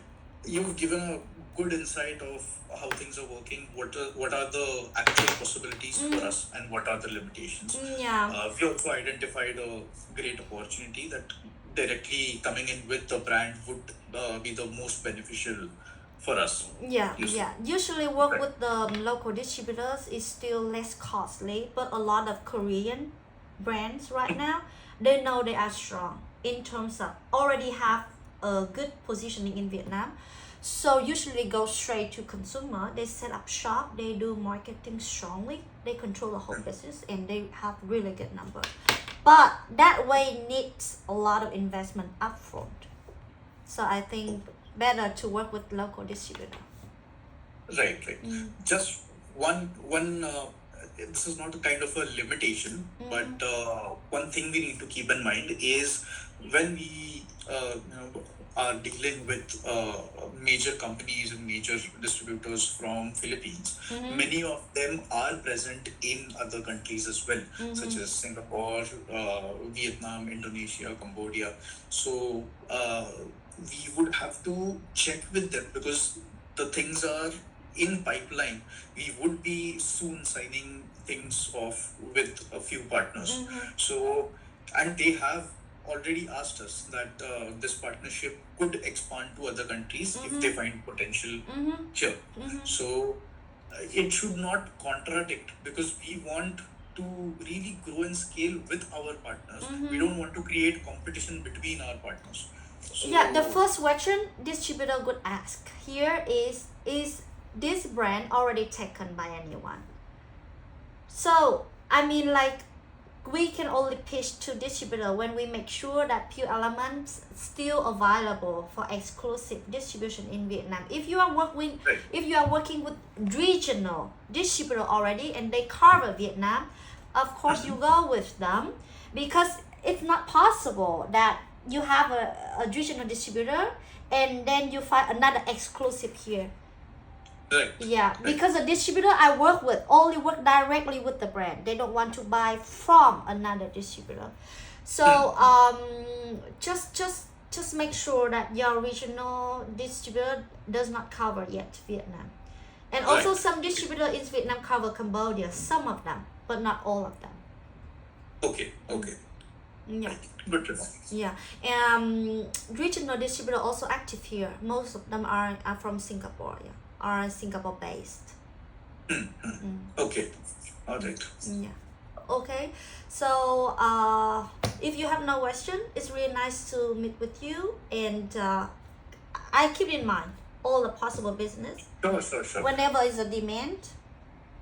you've given a good insight of how things are working, what are the actual possibilities for us, and what are the limitations. Yeah. We also identified a great opportunity that directly coming in with the brand would be the most beneficial for us. Yeah, You see. yeah. Usually work Right. with the local distributors is still less costly, but a lot of Korean brands right now, they know they are strong in terms of already have a good positioning in Vietnam. So usually go straight to consumer. They set up shop, they do marketing strongly, they control the whole business, and they have really good numbers. But that way needs a lot of investment upfront. So I think better to work with local distributor. Right. Just one. This is not a kind of a limitation, but one thing we need to keep in mind is when we are dealing with major companies and major distributors from Philippines. Many of them are present in other countries as well, such as Singapore, Vietnam, Indonesia, Cambodia. So we would have to check with them because the things are in pipeline. We would be soon signing things off with a few partners. So, and they have already asked us that this partnership could expand to other countries if they find potential here. So it should not contradict because we want to really grow and scale with our partners. We don't want to create competition between our partners. So, Yeah, the first question distributor would ask here is this brand already taken by anyone? So I mean, like, we can only pitch to distributor when we make sure that Pure Elements still available for exclusive distribution in Vietnam. If you are working with regional distributor already and they cover Vietnam, of course you go with them, because it's not possible that you have a regional distributor and then you find another exclusive here. right. Yeah, because the distributor I work with only work directly with the brand. They don't want to buy from another distributor. So just make sure that your regional distributor does not cover yet Vietnam. And also Right. some distributor in Vietnam cover Cambodia, some of them, but not all of them. Okay. Yeah. Good to know. Yeah, regional distributor also active here. Most of them are from Singapore. Yeah, are Singapore based. Okay. All right. Yeah. Okay. So if you have no question, it's really nice to meet with you, and I keep in mind all the possible business. Sure. Whenever is a demand,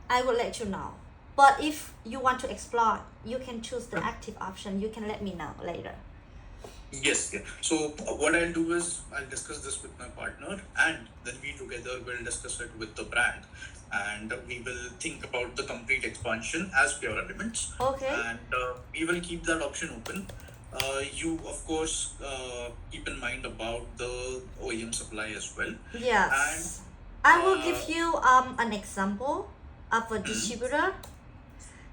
I will let you know. But if you want to explore, you can choose the active option. You can let me know later. Yes. So what I'll do is I'll discuss this with my partner, and then we together will discuss it with the brand, and we will think about the complete expansion as Pure Elements. Okay. And we will keep that option open. you of course keep in mind about the OEM supply as well. And Yes. I will uh, give you an example of a hmm, distributor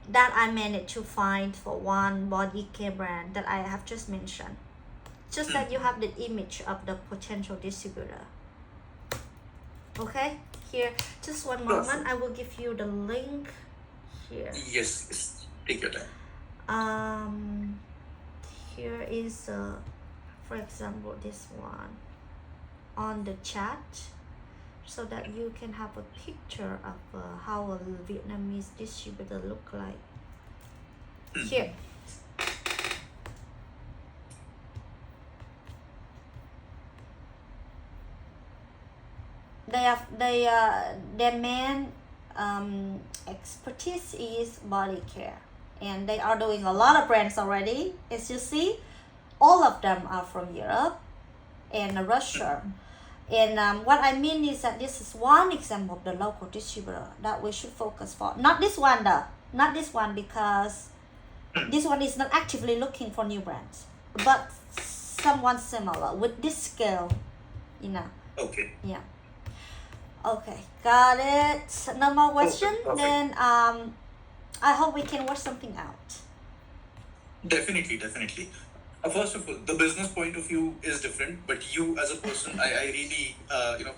that I managed to find for one body care brand that I have just mentioned. Just that you have the image of the potential distributor. Okay, here, just one sure, moment. I will give you the link here. yes, take your time. Um, here is, for example, this one on the chat, so that you can have a picture of how a Vietnamese distributor look like. Here. Their main expertise is body care, and they are doing a lot of brands already. As you see, all of them are from Europe and Russia. And what I mean is that this is one example of the local distributor that we should focus for. Not this one though. Not this one, because this one is not actively looking for new brands, but someone similar with this scale, you know. Okay. Yeah. Okay, got it. No more question. Perfect. Then I hope we can work something out. Definitely. First of all, the business point of view is different, but you as a person, I really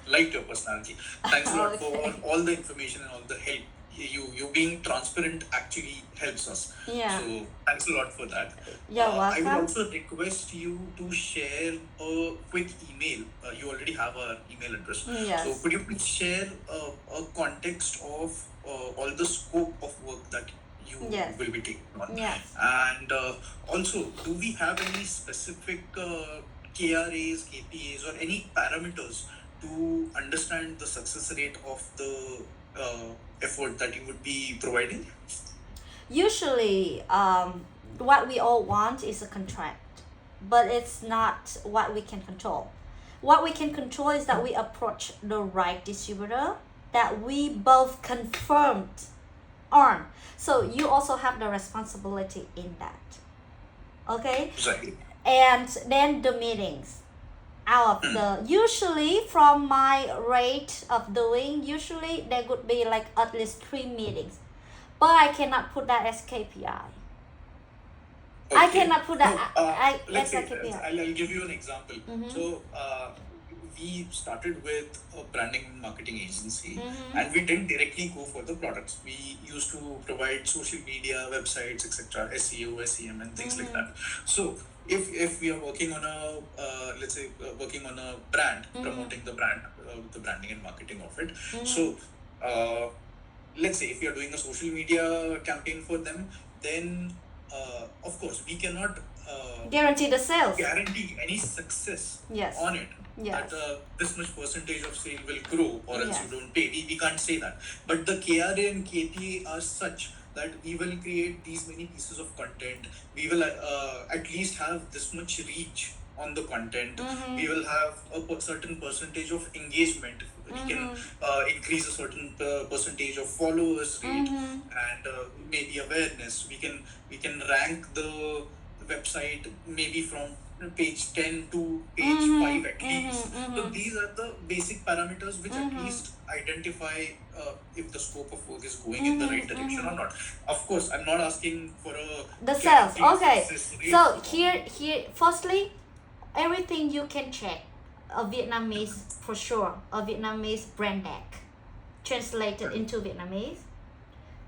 liked your personality. Thanks a lot for Okay. all the information and all the help. You being transparent actually helps us. Yeah. So thanks a lot for that. You're I would welcome. also request you to share a quick email. You already have our email address. So Yes. could you please share a context of all the scope of work that you Yes. will be taking on? Yes. And also, do we have any specific KRAs, KPAs, or any parameters to understand the success rate of the effort that you would be providing? Usually, what we all want is a contract, but it's not what we can control. What we can control is that we approach the right distributor that we both confirmed on. So you also have the responsibility in that. Okay? Exactly. And then the meetings. Out of the, usually from my rate of doing, usually there could be like at least 3 meetings. But I cannot put that as KPI. I cannot put that Let's as a say, KPI. I'll give you an example. Mhm. So, we started with a branding and marketing agency, Mhm. and we didn't directly go for the products. We used to provide social media, websites, etc., SEO, SEM, and things like that. So, if we are working on a let's say working on a brand, promoting the brand, the branding and marketing of it. So, let's say if you're doing a social media campaign for them, then of course we cannot Guarantee the sales. guarantee any success Yes. on it. Yes. That this much percentage of sale will grow, or else Yes. you don't pay. We can't say that. But the KRA and KPA are such that we will create these many pieces of content. We will at least have this much reach on the content. We will have a certain percentage of engagement. We can increase a certain percentage of followers rate, and maybe awareness. We can rank the website maybe from page 10 to page 5 at least. So these are the basic parameters which at least identify if the scope of work is going in the right direction or not. Of course, I'm not asking for The sales. guaranteed Okay. success rate. So here, firstly, everything you can check. A Vietnamese, for sure, a Vietnamese brand deck translated into Vietnamese.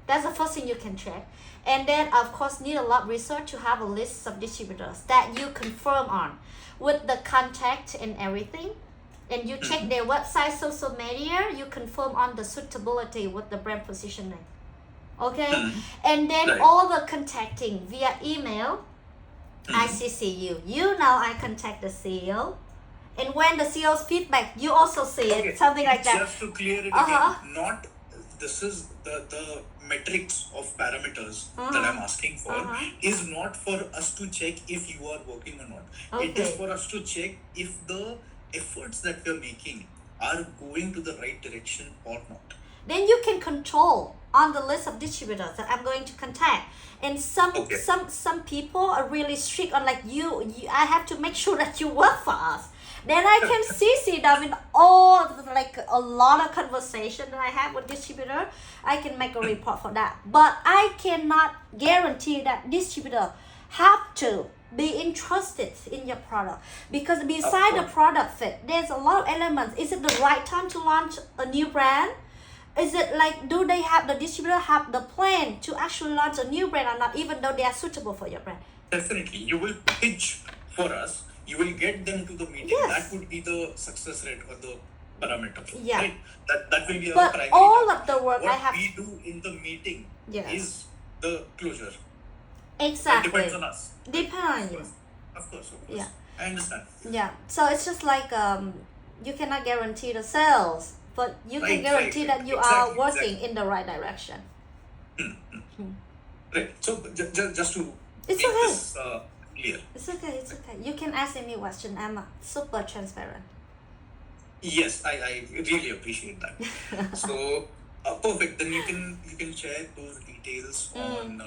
That's the first thing you can check. And then, of course, need a lot of research to have a list of distributors that you confirm on with the contact and everything. And you check their website, social media, you confirm on the suitability with the brand positioning. Okay? And then Right. all the contacting via email, I CC you. You know I contact the CEO. And when the CEO's feedback, you also see it. Okay. Something like that. Just to clear it Uh-huh. again, not this is the metrics of parameters that I'm asking for is not for us to check if you are working or not. It is Okay. for us to check if the efforts that we're making are going to the right direction or not. Then you can control on the list of distributors that I'm going to contact. And Okay. some people are really strict on like you I have to make sure that you work for us. Then I can CC them in all like a lot of conversation that I have with distributor. I can make a report for that. But I cannot guarantee that distributor have to be interested in your product, because beside the course. product fit, there's a lot of elements. Is it the right time to launch a new brand? Is it like, do they have, the distributor have the plan to actually launch a new brand or not, even though they are suitable for your brand? Definitely. You will pitch for us. You will get them to the meeting. Yes. That would be the success rate or the parameter. Yeah. Right? That will be our But primary all target. of the work I What have, we do in the meeting yes, is the closure. It exactly, depends on us. depend on Of you. course. Of course. Yeah. I understand. Yeah, so it's just like you cannot guarantee the sales, but you can Right, guarantee right. that you are Exactly, working exactly. in the right direction. Right. So just to It's make okay. this clear. It's okay. It's okay. You can ask me a question. I'm super transparent. Yes, I really appreciate that. So perfect. Then you can share those details on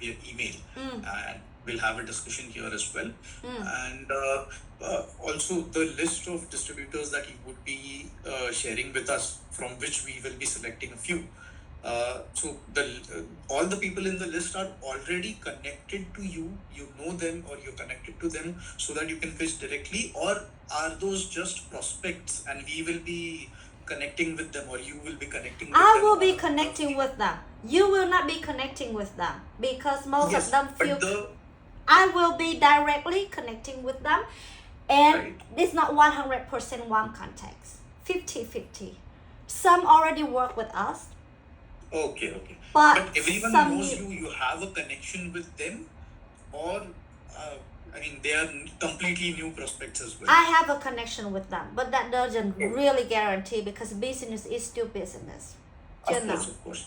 via email, and we'll have a discussion here as well. And also the list of distributors that you would be sharing with us, from which we will be selecting a few. So all the people in the list are already connected to you. You know them, or you're connected to them, so that you can pitch directly, or are those just prospects and we will be connecting with them, or you will be connecting with I them? will be on- connecting with them. You will not be connecting with them, because most Yes, of them feel but I will be directly connecting with them, and Right. it's not 100% warm contacts, 50-50. Some already work with us, okay. but But everyone some knows new. you have a connection with them, or I mean, they are completely new prospects as well. I have a connection with them, but that doesn't really guarantee, because business is still business. You know. Of course.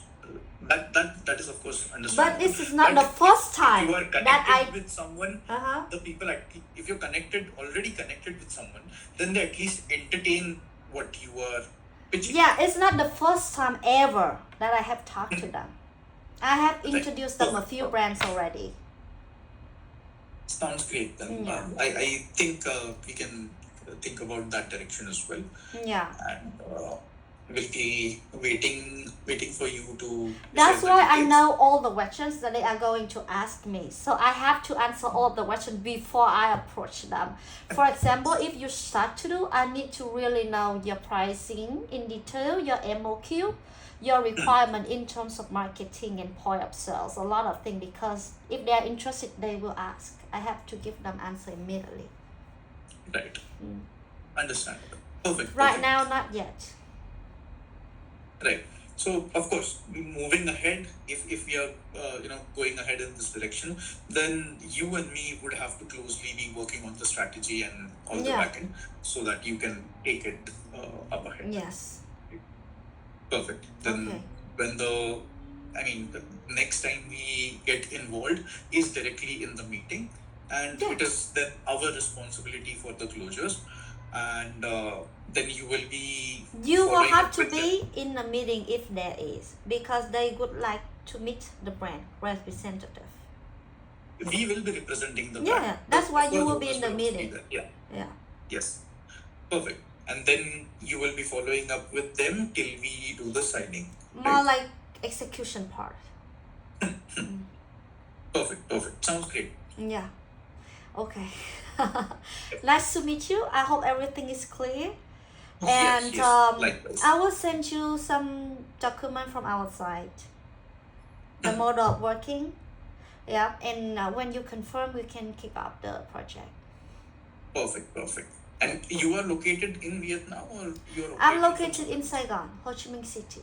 That is of course But understandable. this is not But the first if time you are that connected with someone, Uh-huh. the people if you're already connected with someone, then they at least entertain what you are pitching. Yeah, it's not the first time ever that I have talked to them. I have Right. introduced them a few brands already. Sounds great. Then Yeah. I think we can think about that direction as well, Yeah. and we'll be waiting for you to. That's share the why I details. know all the questions that they are going to ask me. So I have to answer all the questions before I approach them. For example, if you start to do, I need to really know your pricing in detail, your MOQ, your requirement in terms of marketing and point of sales, a lot of things, because if they are interested, they will ask. I have to give them answer immediately. Right. Understandable. Perfect. Right perfect. now, not yet. Right. So of course, moving ahead, if we are going ahead in this direction, then you and me would have to closely be working on the strategy and all the Yeah. backend, so that you can take it up ahead. Yes. Perfect. Then Okay. when the next time we get involved is directly in the meeting, and Yeah. it is then our responsibility for the closures, and then you will be You will following have up to with them. be in the meeting if there is, because they would like to meet the brand representative. We will be representing the Yeah, brand. that's why Of you course, will be in the also be meeting. there. Yeah. Yeah. Yes. Perfect. And then you will be following up with them till we do the signing. More like execution part. Perfect. Sounds great. Yeah. Okay. Nice to meet you. I hope everything is clear. And yes. Likewise. I will send you some document from our side. The model of working. Yeah. And when you confirm, we can kick off the project. Perfect. And you are located in Vietnam, or you're I'm operating located in Saigon, Ho Chi Minh City.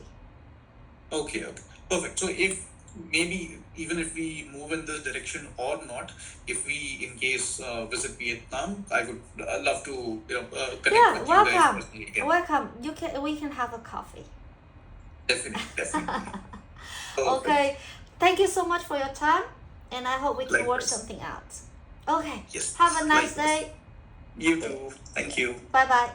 Okay. Perfect. So if maybe even if we move in this direction or not, if we in case visit Vietnam, I would love to connect Yeah, with you guys welcome. personally again. Welcome. We can have a coffee. Definitely. Perfect. Okay. Thank you so much for your time, and I hope we can work Likewise. something out. Okay. Yes. Have a nice Likewise. day. You too. Thank you. Bye bye.